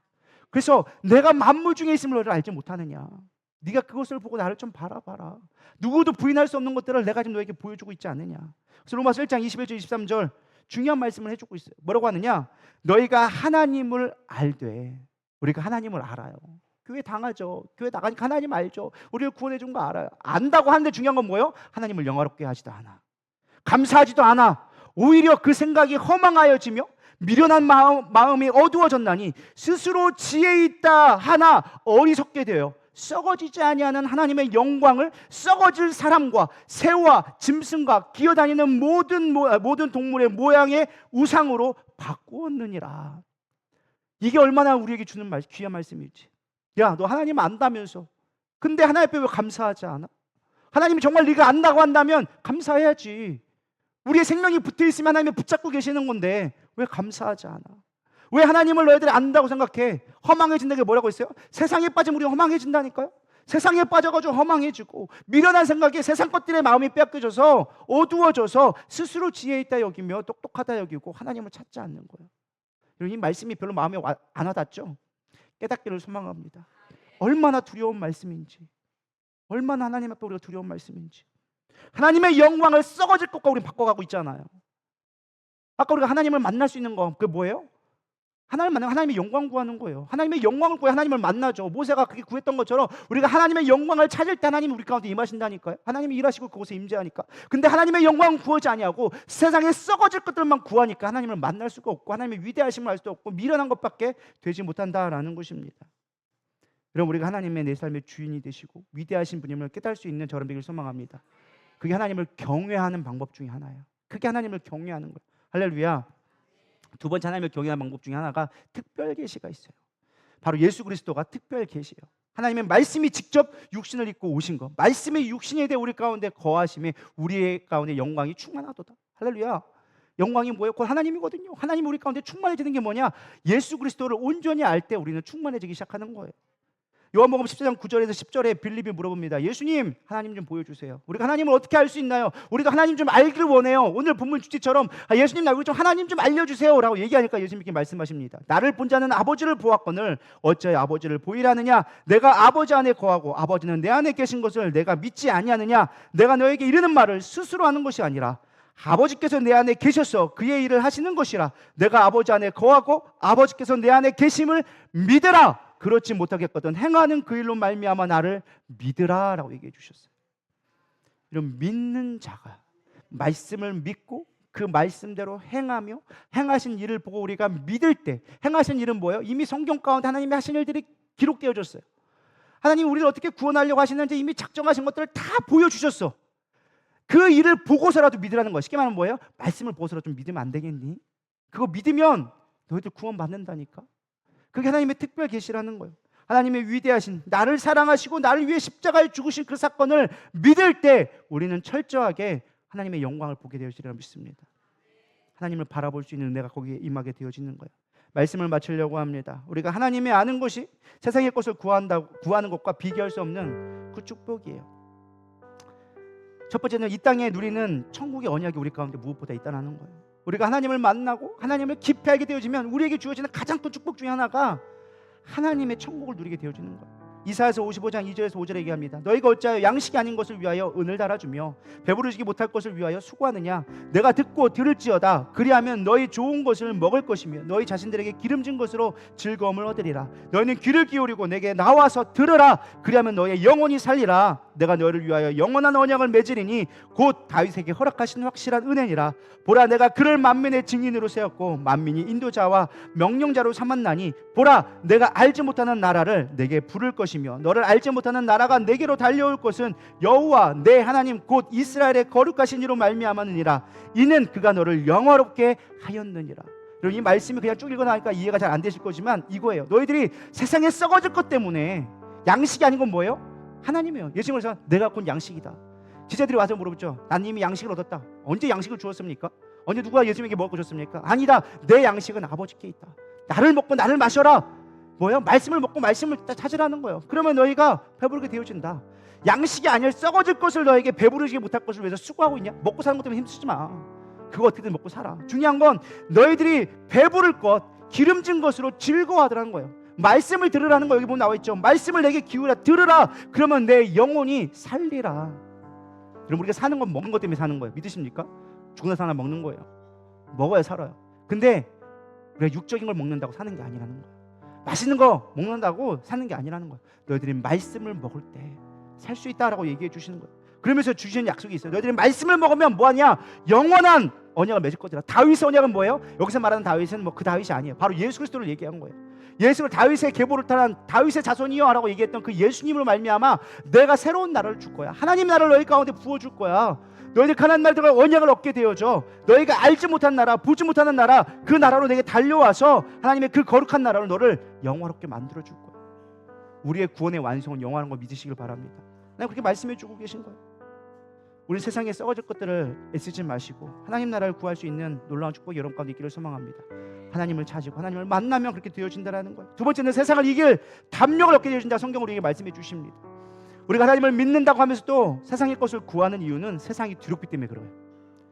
그래서 내가 만물 중에 있음을 너를 알지 못하느냐, 네가 그것을 보고 나를 좀 바라봐라. 누구도 부인할 수 없는 것들을 내가 지금 너에게 보여주고 있지 않느냐. 그래서 로마서 1장 21절 23절 중요한 말씀을 해주고 있어요. 뭐라고 하느냐, 너희가 하나님을 알되. 우리가 하나님을 알아요. 교회 당하죠. 교회 나가니까 하나님 알죠. 우리를 구원해 준 거 알아요. 안다고 하는데 중요한 건 뭐예요? 하나님을 영화롭게 하지도 않아, 감사하지도 않아. 오히려 그 생각이 허망하여지며 미련한 마음이 어두워졌나니 스스로 지혜 있다 하나 어리석게 되어 썩어지지 아니하는 하나님의 영광을 썩어질 사람과 새와 짐승과 기어다니는 모든 동물의 모양의 우상으로 바꾸었느니라. 이게 얼마나 우리에게 주는 귀한 말씀일지. 야, 너 하나님 안다면서 근데 하나님 앞에 왜 감사하지 않아? 하나님이 정말 네가 안다고 한다면 감사해야지. 우리의 생명이 붙어있으면 하나님이 붙잡고 계시는 건데 왜 감사하지 않아? 왜 하나님을 너희들이 안다고 생각해? 허망해진다는 게 뭐라고 했어요? 세상에 빠지면 우리가 허망해진다니까요. 세상에 빠져가지고 허망해지고 미련한 생각에 세상 것들의 마음이 뺏겨져서 어두워져서 스스로 지혜 있다 여기며 똑똑하다 여기고 하나님을 찾지 않는 거예요. 이 말씀이 별로 마음에 안 와닿죠? 깨닫기를 소망합니다. 얼마나 두려운 말씀인지, 얼마나 하나님 앞에 우리가 두려운 말씀인지. 하나님의 영광을 썩어질 것과 우리는 바꿔가고 있잖아요. 아까 우리가 하나님을 만날 수 있는 거 그게 뭐예요? 하나님을 만나면 하나님의 영광 구하는 거예요. 하나님의 영광을 구해 하나님을 만나죠. 모세가 그렇게 구했던 것처럼 우리가 하나님의 영광을 찾을 때 하나님이 우리 가운데 임하신다니까요. 하나님이 일하시고 그곳에 임재하니까. 근데 하나님의 영광은 구하지 아니하고 세상에 썩어질 것들만 구하니까 하나님을 만날 수가 없고 하나님의 위대하심을 알 수도 없고 미련한 것밖에 되지 못한다라는 것입니다. 여러분, 우리가 하나님의 내 삶의 주인이 되시고 위대하신 분임을 깨달을 수 있는 저런 되기를 소망합니다. 그게 하나님을 경외하는 방법 중에 하나예요. 그게 하나님을 경외하는 거예요. 할렐루야. 두 번째 하나님을 경외하는 방법 중에 하나가 특별 계시가 있어요. 바로 예수 그리스도가 특별 계시예요. 하나님의 말씀이 직접 육신을 입고 오신 것, 말씀의 육신에 대해 우리 가운데 거하심에 우리의 가운데 영광이 충만하도다. 할렐루야. 영광이 뭐예요? 곧 하나님이거든요. 하나님이 우리 가운데 충만해지는 게 뭐냐? 예수 그리스도를 온전히 알 때 우리는 충만해지기 시작하는 거예요. 요한복음 14장 9절에서 10절에 빌립이 물어봅니다. 예수님, 하나님 좀 보여주세요. 우리가 하나님을 어떻게 알 수 있나요? 우리도 하나님 좀 알기를 원해요. 오늘 본문 주제처럼 예수님, 우리 좀 하나님 좀 알려주세요 라고 얘기하니까 예수님께 말씀하십니다. 나를 본 자는 아버지를 보았거늘 어찌하여 아버지를 보이라느냐? 내가 아버지 안에 거하고 아버지는 내 안에 계신 것을 내가 믿지 아니하느냐? 내가 너에게 이르는 말을 스스로 하는 것이 아니라 아버지께서 내 안에 계셔서 그의 일을 하시는 것이라. 내가 아버지 안에 거하고 아버지께서 내 안에 계심을 믿으라. 그렇지 못하겠거든 행하는 그 일로 말미암아 나를 믿으라 라고 얘기해 주셨어요. 이런 믿는 자가 말씀을 믿고 그 말씀대로 행하며 행하신 일을 보고 우리가 믿을 때, 행하신 일은 뭐예요? 이미 성경 가운데 하나님이 하신 일들이 기록되어졌어요. 하나님이 우리를 어떻게 구원하려고 하시는지 이미 작정하신 것들을 다 보여주셨어. 그 일을 보고서라도 믿으라는 거예요. 쉽게 말하면 뭐예요? 말씀을 보고서라도 좀 믿으면 안 되겠니? 그거 믿으면 너희들 구원 받는다니까. 그게 하나님의 특별 계시라는 거예요. 하나님의 위대하신, 나를 사랑하시고 나를 위해 십자가에 죽으신 그 사건을 믿을 때 우리는 철저하게 하나님의 영광을 보게 되어지리라 믿습니다. 하나님을 바라볼 수 있는 은혜가 거기에 임하게 되어지는 거예요. 말씀을 마치려고 합니다. 우리가 하나님의 아는 것이 세상의 것을 구하는 것과 비교할 수 없는 그 축복이에요. 첫 번째는 이 땅에 누리는 천국의 언약이 우리 가운데 무엇보다 있다는 거예요. 우리가 하나님을 만나고 하나님을 깊이 알게 되어지면 우리에게 주어지는 가장 큰 축복 중에 하나가 하나님의 천국을 누리게 되어지는 거예요. 이사야서 55장 2절에서 5절에 얘기합니다. 너희가 어찌하여 양식이 아닌 것을 위하여 은을 달아주며 배부르지 못할 것을 위하여 수고하느냐? 내가 듣고 들을지어다. 그리하면 너희 좋은 것을 먹을 것이며 너희 자신들에게 기름진 것으로 즐거움을 얻으리라. 너희는 귀를 기울이고 내게 나와서 들으라. 그리하면 너희의 영혼이 살리라. 내가 너를 위하여 영원한 언약을 맺으리니 곧 다윗에게 허락하신 확실한 은혜니라. 보라, 내가 그를 만민의 증인으로 세웠고 만민이 인도자와 명령자로 삼았나니 보라, 내가 알지 못하는 나라를 내게 부를 것이며 너를 알지 못하는 나라가 내게로 달려올 것은 여호와 내 하나님 곧 이스라엘의 거룩하신 이로 말미암았느니라. 이는 그가 너를 영화롭게 하였느니라. 여러분, 이 말씀이 그냥 쭉 읽어나니까 이해가 잘 안 되실 거지만 이거예요. 너희들이 세상에 썩어질 것 때문에 양식이 아닌 건 뭐예요? 하나님이에요. 예수님께서 내가 곧 양식이다. 제자들이 와서 물어보죠. 난 이미 양식을 얻었다. 언제 양식을 주었습니까? 언제 누가 예수님에게 먹을 거 줬습니까? 아니다. 내 양식은 아버지께 있다. 나를 먹고 나를 마셔라. 뭐예요? 말씀을 먹고 말씀을 찾으라는 거예요. 그러면 너희가 배부르게 되어진다. 양식이 아니라 썩어질 것을 너에게 배부르지 못할 것을 위해서 수고하고 있냐? 먹고 사는 것 때문에 힘쓰지 마. 그거 어떻게든 먹고 살아. 중요한 건 너희들이 배부를 것, 기름진 것으로 즐거워하더라는 거예요. 말씀을 들으라는 거 여기 보면 나와 있죠. 말씀을 내게 기울여 들으라. 그러면 내 영혼이 살리라. 여러분, 우리가 사는 건 먹는 것 때문에 사는 거예요. 믿으십니까? 죽는 사람 먹는 거예요. 먹어야 살아요. 근데 우리가 육적인 걸 먹는다고 사는 게 아니라는 거예요. 맛있는 거 먹는다고 사는 게 아니라는 거예요. 너희들이 말씀을 먹을 때 살 수 있다라고 얘기해 주시는 거예요. 그러면서 주시는 약속이 있어요. 너희들이 말씀을 먹으면 뭐하냐? 영원한 언약을 맺을 거더라. 다윗의 언약은 뭐예요? 여기서 말하는 다윗은 뭐 그 다윗이 아니에요. 바로 예수 그리스도를 얘기한 거예요. 예수를 다윗의 계보를 따른 다윗의 자손이여 라고 얘기했던 그 예수님으로 말미암아 내가 새로운 나라를 줄 거야. 하나님 나라를 너희 가운데 부어줄 거야. 너희들 가나안 나라들과 언약을 얻게 되어져. 너희가 알지 못한 나라, 보지 못하는 나라, 그 나라로 내게 달려와서 하나님의 그 거룩한 나라로 너를 영화롭게 만들어줄 거야. 우리의 구원의 완성은 영원한 걸 믿으시길 바랍니다. 하나님 그렇게 말씀해 주고 계신 거예요. 우리 세상에 썩어질 것들을 애쓰지 마시고 하나님 나라를 구할 수 있는 놀라운 축복이 여러분 가운데 있기를 소망합니다. 하나님을 찾고 하나님을 만나면 그렇게 되어진다는 거예요. 두 번째는 세상을 이길 담력을 얻게 되어진다. 성경 우리에게 말씀해 주십니다. 우리가 하나님을 믿는다고 하면서도 세상의 것을 구하는 이유는 세상이 두렵기 때문에 그래요.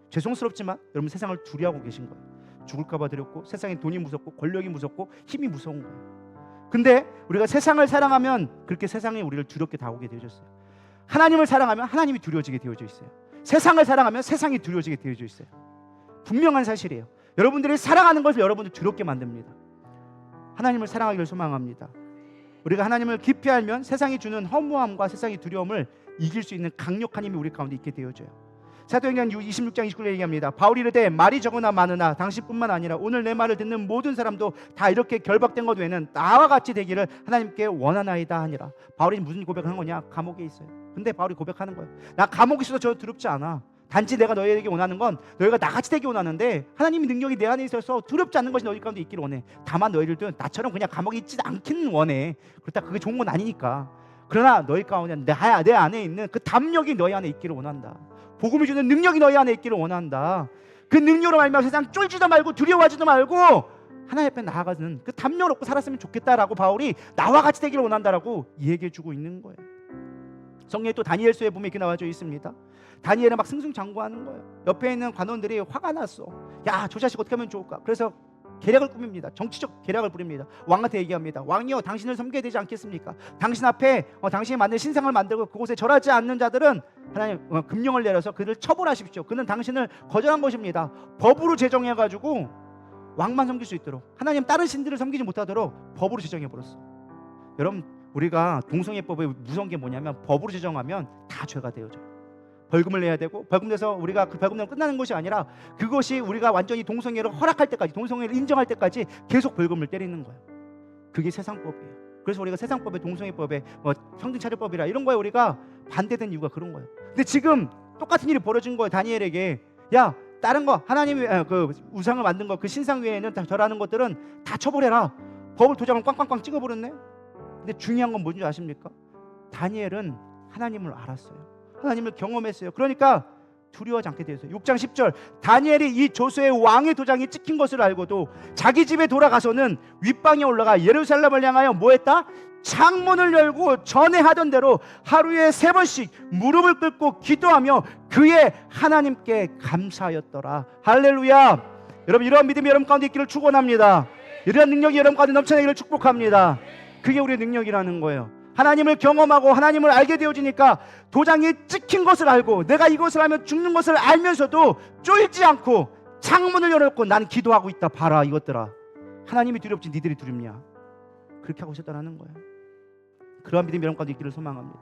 죄송스럽지만 여러분 세상을 두려워하고 계신 거예요. 죽을까 봐 두렵고 세상에 돈이 무섭고 권력이 무섭고 힘이 무서운 거예요. 근데 우리가 세상을 사랑하면 그렇게 세상이 우리를 두렵게 다가오게 되어졌어요. 하나님을 사랑하면 하나님이 두려워지게 되어져 있어요. 세상을 사랑하면 세상이 두려워지게 되어져 있어요. 분명한 사실이에요. 여러분들이 사랑하는 것을 여러분들 두렵게 만듭니다. 하나님을 사랑하기를 소망합니다. 우리가 하나님을 깊이 알면 세상이 주는 허무함과 세상의 두려움을 이길 수 있는 강력한 힘이 우리 가운데 있게 되어져요. 사도행전 26장 29절에 얘기합니다. 바울이 이르되 말이 적으나 많으나 당신뿐만 아니라 오늘 내 말을 듣는 모든 사람도 다 이렇게 결박된 것 외에는 나와 같이 되기를 하나님께 원하나이다 하니라. 바울이 무슨 고백을 한 거냐? 감옥에 있어요. 근데 바울이 고백하는 거예요. 나 감옥에 있어도 저 두렵지 않아. 단지 내가 너희에게 원하는 건 너희가 나같이 되기 원하는데 하나님의 능력이 내 안에 있어서 두렵지 않는 것이 너희 가운데 있기를 원해. 다만 너희들도 나처럼 그냥 감옥에 있지 않기는 원해. 그렇다 그게 좋은 건 아니니까. 그러나 너희 가운데 내 안에 있는 그 담력이 너희 안에 있기를 원한다. 복음이 주는 능력이 너희 안에 있기를 원한다. 그 능력으로 말미암아 세상 쫄지도 말고 두려워하지도 말고 하나님 앞에 나아가는 그 담력을 얻고 살았으면 좋겠다라고 바울이 나와 같이 되기를 원한다라고 얘기해주고 있는 거예요. 성경에 또 다니엘서에 보면 이렇게 나와져 있습니다. 다니엘은 막 승승장구하는 거예요. 옆에 있는 관원들이 화가 났어. 야, 저 자식 어떻게 하면 좋을까? 그래서 계략을 꾸밉니다. 정치적 계략을 부립니다. 왕한테 얘기합니다. 왕이여, 당신을 섬겨야 되지 않겠습니까? 당신 앞에 당신이 만든 신상을 만들고 그곳에 절하지 않는 자들은 하나님 금령을 내려서 그를 처벌하십시오. 그는 당신을 거절한 것입니다. 법으로 제정해가지고 왕만 섬길 수 있도록, 하나님 다른 신들을 섬기지 못하도록 법으로 제정해버렸어. 여러분, 우리가 동성애법의 무서운 게 뭐냐면 법으로 제정하면 다 죄가 되어져요. 벌금을 내야 되고, 벌금 내서 우리가 그 벌금 내면 끝나는 것이 아니라 그것이 우리가 완전히 동성애를 허락할 때까지, 동성애를 인정할 때까지 계속 벌금을 때리는 거예요. 그게 세상법이에요. 그래서 우리가 세상법에, 동성애법에 평등차별법이라 이런 거에 우리가 반대된 이유가 그런 거예요. 근데 지금 똑같은 일이 벌어진 거예요. 다니엘에게. 야, 다른 거 하나님이 그 우상을 만든 거, 그 신상 외에는 다 절하는 것들은 다 처벌해라. 법을 도장을 꽝꽝꽝 찍어버렸네. 근데 중요한 건 뭔지 아십니까? 다니엘은 하나님을 알았어요. 하나님을 경험했어요. 그러니까 두려워하지 않게 되었어요. 6장 10절, 다니엘이 이 조서의 왕의 도장이 찍힌 것을 알고도 자기 집에 돌아가서는 윗방에 올라가 예루살렘을 향하여 뭐했다? 창문을 열고 전에 하던 대로 하루에 3번씩 무릎을 꿇고 기도하며 그의 하나님께 감사하였더라. 할렐루야. 여러분, 이러한 믿음이 여러분 가운데 있기를 축원합니다. 이러한 능력이 여러분 가운데 넘쳐나기를 축복합니다. 그게 우리의 능력이라는 거예요. 하나님을 경험하고 하나님을 알게 되어지니까 도장이 찍힌 것을 알고 내가 이것을 하면 죽는 것을 알면서도 쫄지 않고 창문을 열어놓고 난 기도하고 있다. 봐라 이것들아, 하나님이 두렵지 니들이 두렵냐. 그렇게 하고 있었다는 거예요. 그러한 믿음이 여러분 가운데 있기를 소망합니다.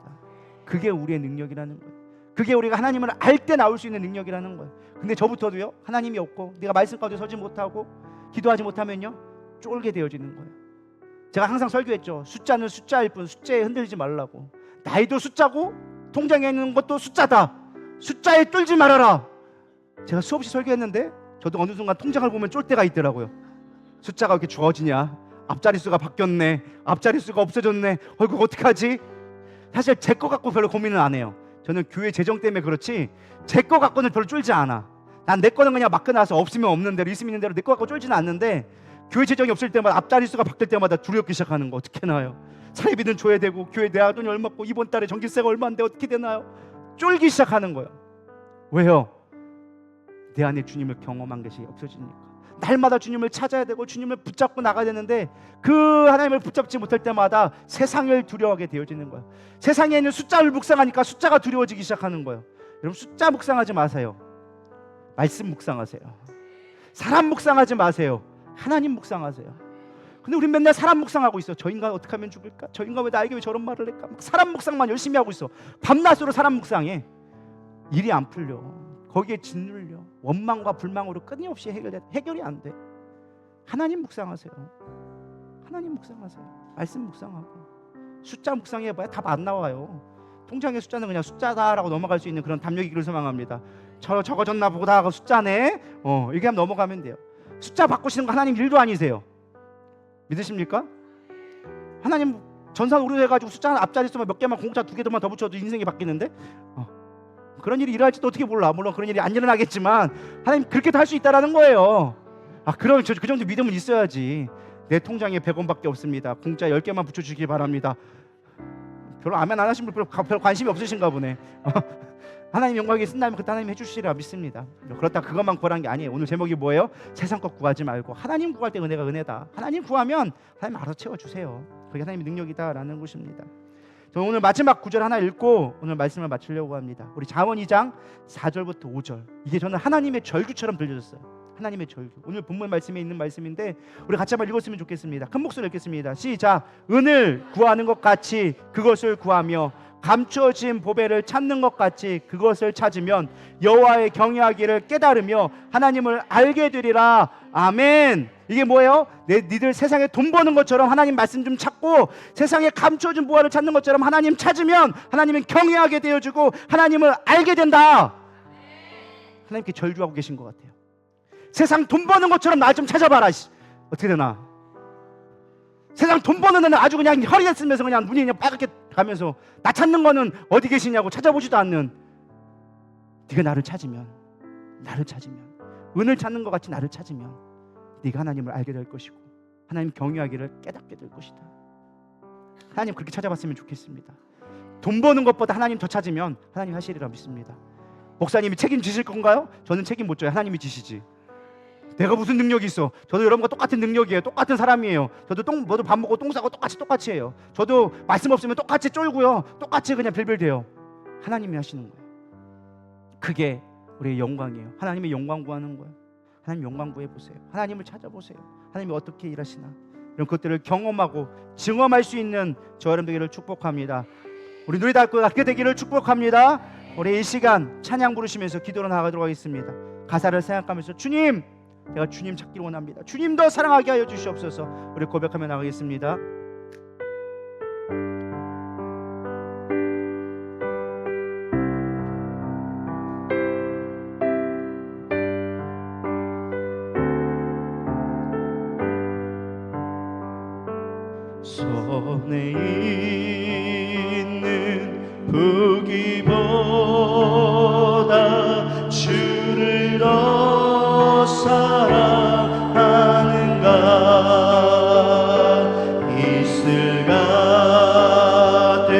그게 우리의 능력이라는 거예요. 그게 우리가 하나님을 알 때 나올 수 있는 능력이라는 거예요. 근데 저부터도요, 하나님이 없고 내가 말씀 가운데 서지 못하고 기도하지 못하면요 쫄게 되어지는 거예요. 제가 항상 설교했죠. 숫자는 숫자일 뿐 숫자에 흔들리지 말라고. 나이도 숫자고 통장에 있는 것도 숫자다. 숫자에 쫄지 말아라. 제가 수없이 설교했는데 저도 어느 순간 통장을 보면 쫄 때가 있더라고요. 숫자가 왜 이렇게 주어지냐, 앞자리수가 바뀌었네, 앞자리수가 없어졌네, 이거 어떡하지? 사실 제 거 갖고 별로 고민을 안 해요. 저는 교회 재정 때문에 그렇지 제 거 갖고는 별로 쫄지 않아. 난 내 거는 그냥 맡겨놔서 없으면 없는 대로 있으면 있는 대로 내 거 갖고 쫄지는 않는데, 교회 재정이 없을 때마다 앞자리수가 바뀔 때마다 두렵기 시작하는 거. 어떻게 나요? 사례비는 줘야 되고 교회 내 돈이 얼마고 이번 달에 전기세가 얼마인데 어떻게 되나요? 쫄기 시작하는 거예요. 왜요? 내 안에 주님을 경험한 것이 없어지니까. 날마다 주님을 찾아야 되고 주님을 붙잡고 나가야 되는데, 그 하나님을 붙잡지 못할 때마다 세상을 두려워하게 되어지는 거예요. 세상에 있는 숫자를 묵상하니까 숫자가 두려워지기 시작하는 거예요. 여러분, 숫자 묵상하지 마세요. 말씀 묵상하세요. 사람 묵상하지 마세요. 하나님 묵상하세요. 근데 우린 맨날 사람 묵상하고 있어. 저 인간 어떻게 하면 죽을까? 저 인간 왜 나에게 왜 저런 말을 할까? 막 사람 묵상만 열심히 하고 있어. 밤낮으로 사람 묵상해. 일이 안 풀려. 거기에 짓눌려. 원망과 불망으로 끊임없이 해결이 안 돼. 하나님 묵상하세요. 하나님 묵상하세요. 말씀 묵상하고. 숫자 묵상해봐야 답 안 나와요. 통장의 숫자는 그냥 숫자다라고 넘어갈 수 있는 그런 담력이기를 소망합니다. 적어졌나 보다 하고 숫자네, 이렇게 하면 넘어가면 돼요. 숫자 바꾸시는 거 하나님 일도 아니세요. 믿으십니까? 하나님 전산 오류해가지고 숫자 앞자리 쓰면 몇 개만 공짜 2개만 더 붙여도 인생이 바뀌는데, 그런 일이 일어날지도 어떻게 몰라. 물론 그런 일이 안 일어나겠지만 하나님 그렇게도 할 수 있다라는 거예요. 그럼 그 정도 믿음은 있어야지. 내 통장에 100원밖에 없습니다. 공짜 10개만 붙여주길 바랍니다. 별로 아멘 안 하신 분 별로 관심이 없으신가 보네. 하나님 영광에 쓴다면 그때 하나님 해주시리라 믿습니다. 그렇다 그것만 구하라는 게 아니에요. 오늘 제목이 뭐예요? 세상 것 구하지 말고 하나님 구할 때 은혜가 은혜다. 하나님 구하면 하나님 알아서 채워주세요. 그게 하나님의 능력이다라는 것입니다. 저는 오늘 마지막 구절 하나 읽고 오늘 말씀을 마치려고 합니다. 우리 잠언 2장 4절부터 5절. 이게 저는 하나님의 절규처럼 들려졌어요. 하나님의 절규. 오늘 본문 말씀에 있는 말씀인데 우리 같이 한번 읽었으면 좋겠습니다. 큰 목소리로 읽겠습니다. 시작. 은을 구하는 것 같이 그것을 구하며 감추어진 보배를 찾는 것 같이 그것을 찾으면 여호와의 경외하기를 깨달으며 하나님을 알게 되리라. 아멘. 이게 뭐예요? 니들 세상에 돈 버는 것처럼 하나님 말씀 좀 찾고, 세상에 감추어진 보화를 찾는 것처럼 하나님 찾으면 하나님은 경외하게 되어주고 하나님을 알게 된다. 하나님께 절규하고 계신 것 같아요. 세상 돈 버는 것처럼 나 좀 찾아봐라. 어떻게 되나? 세상 돈 버는 데는 아주 그냥 허리에 쓰면서 그냥 눈이 그냥 빨갛게 가면서 나 찾는 거는 어디 계시냐고 찾아보지도 않는, 네가 나를 찾으면 은을 찾는 것 같이 나를 찾으면 네가 하나님을 알게 될 것이고 하나님 경외하기를 깨닫게 될 것이다. 하나님 그렇게 찾아봤으면 좋겠습니다. 돈 버는 것보다 하나님 더 찾으면 하나님 하시리라 믿습니다. 목사님이 책임지실 건가요? 저는 책임 못 져요. 하나님이 지시지. 내가 무슨 능력이 있어? 저도 여러분과 똑같은 능력이에요. 똑같은 사람이에요. 저도 밥 먹고 똥 싸고 똑같이 해요. 저도 말씀 없으면 똑같이 쫄고요. 똑같이 그냥 빌빌대요. 하나님이 하시는 거예요. 그게 우리의 영광이에요. 하나님의 영광 구하는 거예요. 하나님 영광 구해보세요. 하나님을 찾아보세요. 하나님이 어떻게 일하시나 이런 것들을 경험하고 증험할 수 있는 저 여러분 되기를 축복합니다. 우리 누리 닮고 갖게 되기를 축복합니다. 우리 이 시간 찬양 부르시면서 기도로 나가도록 하겠습니다. 가사를 생각하면서 주님, 내가 주님 찾기를 원합니다. 주님 더 사랑하게 하여 주시옵소서. 우리 고백하며 나가겠습니다. 손에 있는 부귀보다 주를 더 사랑하는가. 이슬 같은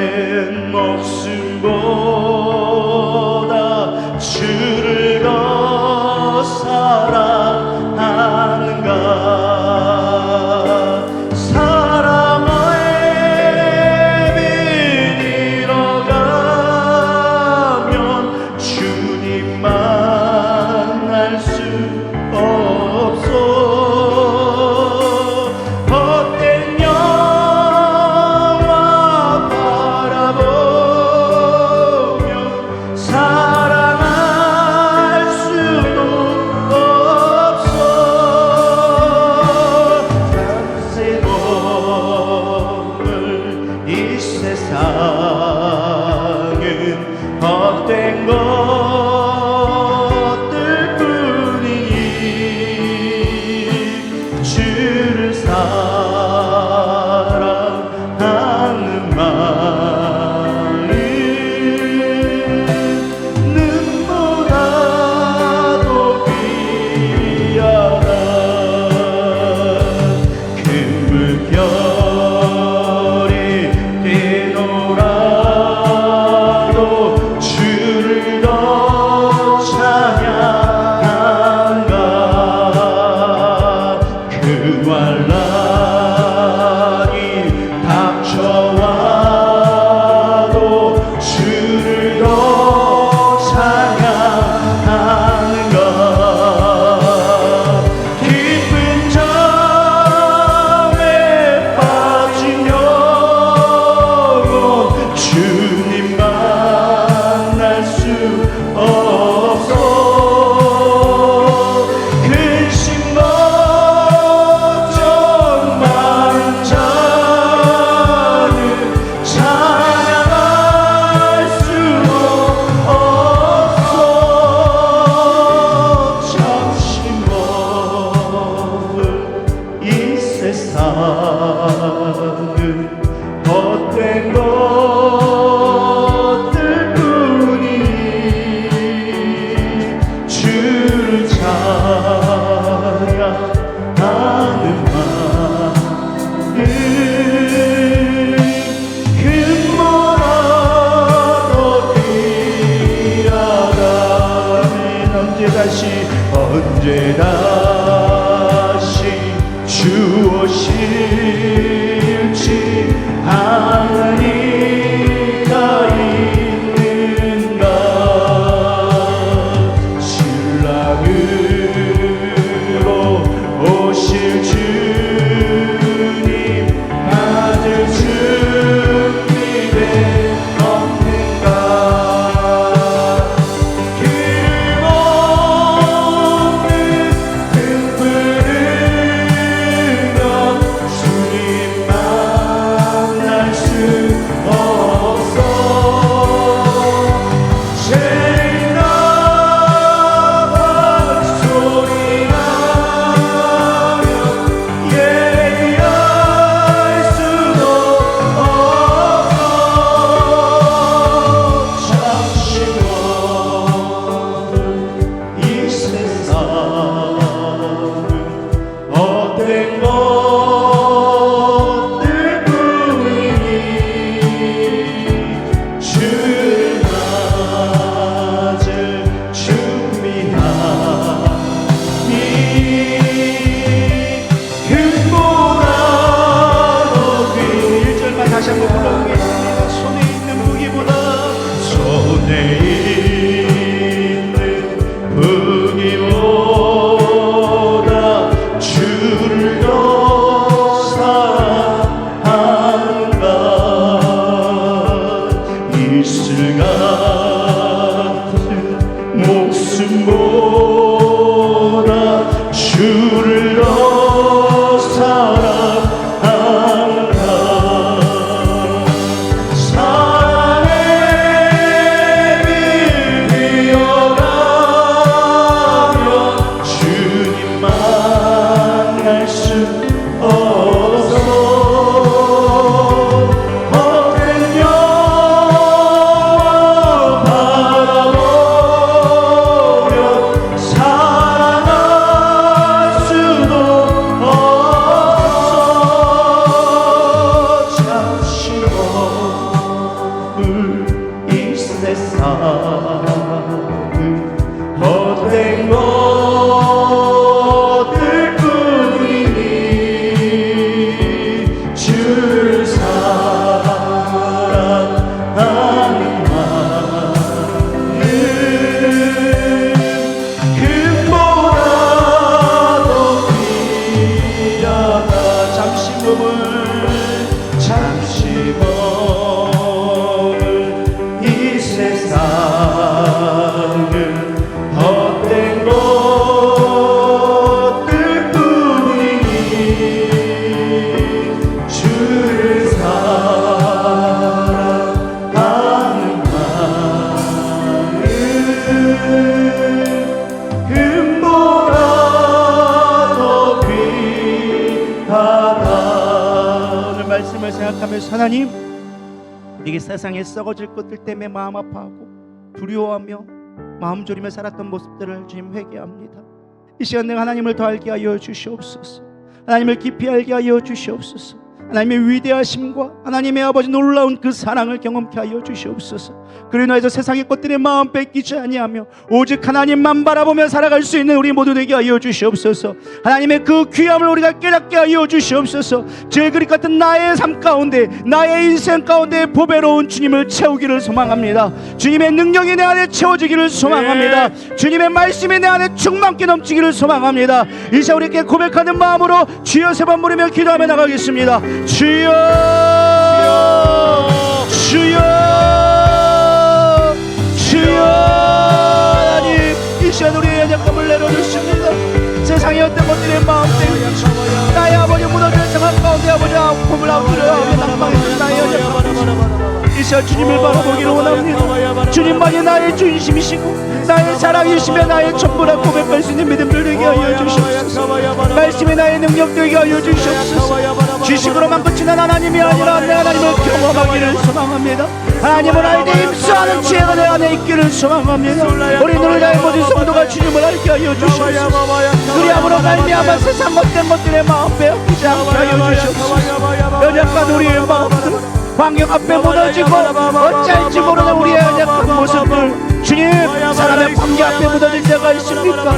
목숨보다 주를 더 사랑하는가. 만날 수 없소. 언제 다시 주오실지 아니가 있는가. 신랑으로 오실 주님 받을 준비된 없는가. 기름 없는 등불 들면 주님 만날 수 없어. 제일 나팔 소리 나면 예배할 수도 없어. 잠시 머문 이 세상은 헛된 것들 뿐이니 주를 맞을 준비하니 금보다 높이 1절만 다시 한번 불러보겠습니다. 손에 있는 무기보다 손에 있는 무기보다 주를 더 사랑한다. 이슬 같은 목숨보다 주를 더 사랑한다. 사랑의 길 이어가면 주님 만날 수 없어. 헛된 영화 바라보면 사랑할 수도 없어. 잠시 머물 이 세상은 헛된 것들 뿐이니 주를 사랑하는 마음은 금보다 더 귀하다. 잠시 머물 이 세상은 헛된 것들 뿐이니 주를 사랑하는 마음은 금보다 더 귀하다. 오늘 말씀을 생각하면서 하나님, 이게 세상에 썩어질 것들 때문에 마음 아파하고 두려워하며 마음 졸이며 살았던 모습들을 주님 회개합니다. 이 시간 내가 하나님을 더 알게 하여 주시옵소서. 하나님을 깊이 알게 하여 주시옵소서. 하나님의 위대하심과 하나님의 아버지 놀라운 그 사랑을 경험케 하여 주시옵소서. 그로 인하여서 세상의 것들의 마음 뺏기지 아니하며 오직 하나님만 바라보며 살아갈 수 있는 우리 모두 되게 하여 주시옵소서. 하나님의 그 귀함을 우리가 깨닫게 하여 주시옵소서. 질그릇 같은 나의 삶 가운데, 나의 인생 가운데 보배로운 주님을 채우기를 소망합니다. 주님의 능력이 내 안에 채워지기를 소망합니다. 주님의 말씀이 내 안에 충만케 넘치기를 소망합니다. 이제 우리께 고백하는 마음으로 주여 세 번 부르며 기도하며 나가겠습니다. 주여, 주여, 주여. 하나님, 이 시간 우리의 연약함을 내려주십니다. 세상의 어떤 것들의 마음 때문에 나의 아버지 무너질 생각 가운데 아버지 아픔을 아우르며 낭망했던 나의 연약함, 이 시간 주님을 바라보기를 원합니다. 주님만이 나의 중심이시고 나의 사랑이시며 나의 전부라 고백할 수 있는 믿음들 되게 하여 주시옵소서. 말씀이 나의 능력 되게 하여 주시옵소서. 지식으로만 끝이는 하나님이 아니라 내 하나님을 경험하기를 소망합니다. 하나님을 알되 입수하는 지혜가 내 안에 있기를 소망합니다. 우리 눈을 다해 모든 성도가 주님을 알게 하여 주시옵소서. 그리함으로 말미암아 세상 못된 것들의 마음 빼앗기지 않게 하여 주시옵소서. 연약한 우리의 마음들, 환경 앞에 무너지고 어찌할지 모르는 우리의 연약한 모습들, 주님, 사람의 관계 앞에 무너질 때가 있습니까?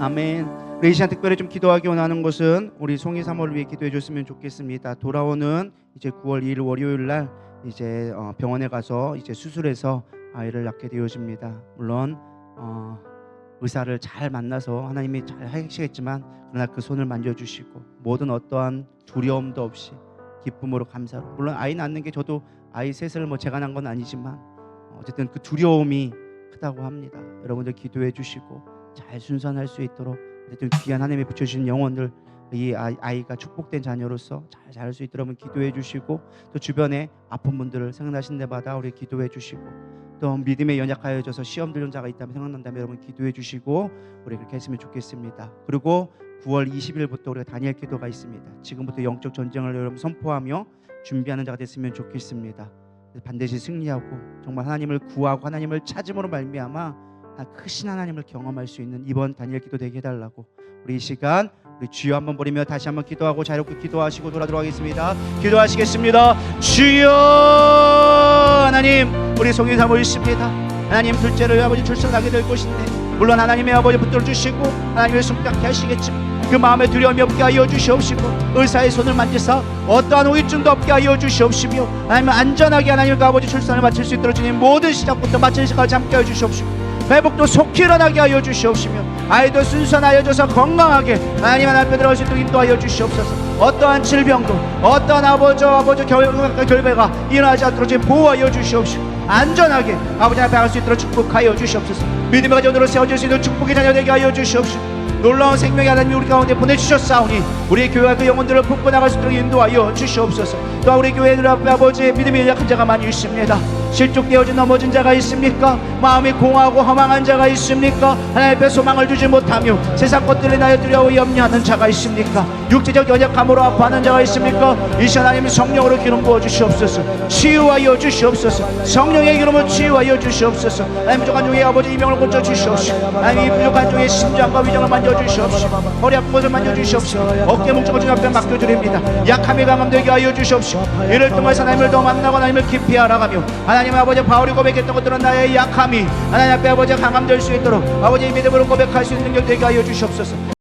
아멘. 우리 이 시간 특별히 좀 기도하기 원하는 것은 우리 송이 사모를 위해 기도해 줬으면 좋겠습니다. 돌아오는 이제 9월 2일 월요일 날 이제 병원에 가서 이제 수술해서 아이를 낳게 되어집니다. 물론 의사를 잘 만나서 하나님이 잘 하시겠지만 그러나 그 손을 만져주시고 모든 어떠한 두려움도 없이 기쁨으로 감사로, 물론 아이 낳는 게 저도 아이 셋을 뭐 제가 낳은 건 아니지만 어쨌든 그 두려움이 크다고 합니다. 여러분들 기도해 주시고 잘 순산할 수 있도록 어쨌든 귀한 하나님이 붙여주신 영혼들 이 아이가 축복된 자녀로서 잘 자랄 수 있도록 기도해 주시고 또 주변에 아픈 분들을 생각나신 데마다 우리 기도해 주시고 또 믿음에 연약하여져서 시험 들는 자가 있다면 생각난다면 여러분 기도해 주시고 우리 그렇게 했으면 좋겠습니다. 그리고 9월 20일부터 우리가 다니엘 기도가 있습니다. 지금부터 영적 전쟁을 여러분 선포하며 준비하는 자가 됐으면 좋겠습니다. 반드시 승리하고 정말 하나님을 구하고 하나님을 찾음으로 말미암아 크신 하나님을 경험할 수 있는 이번 다니엘 기도 되게 해달라고 우리 이 시간 우리 주여 한번 부르며 다시 한번 기도하고 자유롭게 기도하시고 돌아들어 가겠습니다. 기도하시겠습니다. 주여 하나님 우리 송이 사모 있습니다. 하나님 둘째를 아버지 출산하게 될 것인데 물론 하나님의 아버지 붙들어 주시고 하나님의 숨가게 하시겠지만 그 마음에 두려움이 없게 하여 주시옵시고 의사의 손을 만지사 어떠한 후유증도 없게 하여 주시옵시며 하나님 안전하게 하나님과 아버지 출산을 마칠 수 있도록 주님 모든 시작부터 마치는 시간까지 함께 하여 주시옵시고 회복도 속히 일어나게 하여 주시옵시며 아이도 순산하여져서 건강하게 하나님 앞에 들어갈 수 있도록 인도하여 주시옵소서. 어떠한 질병도 어떠한 아버지 결배가 일어나지 않도록 지금 보호하여 주시옵시고 안전하게 아버지 앞에 갈 수 있도록 축복하여 주시옵소서. 믿음의 가정으로 세워질 수 있는 축복의 자녀 되게 하여 주시옵시고 놀라운 생명의 하나님이 우리 가운데 보내주셨사오니 우리 교회와 그 영혼들을 품고 나갈 수 있도록 인도하여 주시옵소서. 또한 우리 교회들 앞에 아버지의 믿음이 약한 자가 많이 있습니다. 실족되어진 넘어진 자가 있습니까? 마음이 공하고 허망한 자가 있습니까? 하나님 앞에 소망을 주지 못하며 세상 것들에 나여 두려워 염려하는 자가 있습니까? 육체적 연약함으로 아파하는 자가 있습니까? 이 시간 하나님 성령으로 기름 부어 주시옵소서. 치유하여 주시옵소서. 성령의 기름을 치유하여 주시옵소서. 하나님 부족한 종의 아버지 이명을 고쳐 주시옵시고 하나님 이 부족한 종의 심장과 위장을 만져 주시옵시고 허리 아픈 곳을 만져 주시옵시고 어깨 뭉쳐가 주님 앞에 맡겨드립니다. 약함이 강함되게 하여 주시옵시고 이를 통해서 하나님을 더 만나고 하나님을 깊이 알아가며 하나님 아버지 바울이 고백했던 것들은 나의 약함이 하나님 앞에 아버지 강함될 수 있도록 아버지 믿음으로 고백할 수 있는 능력 되게 하여 주시옵소서.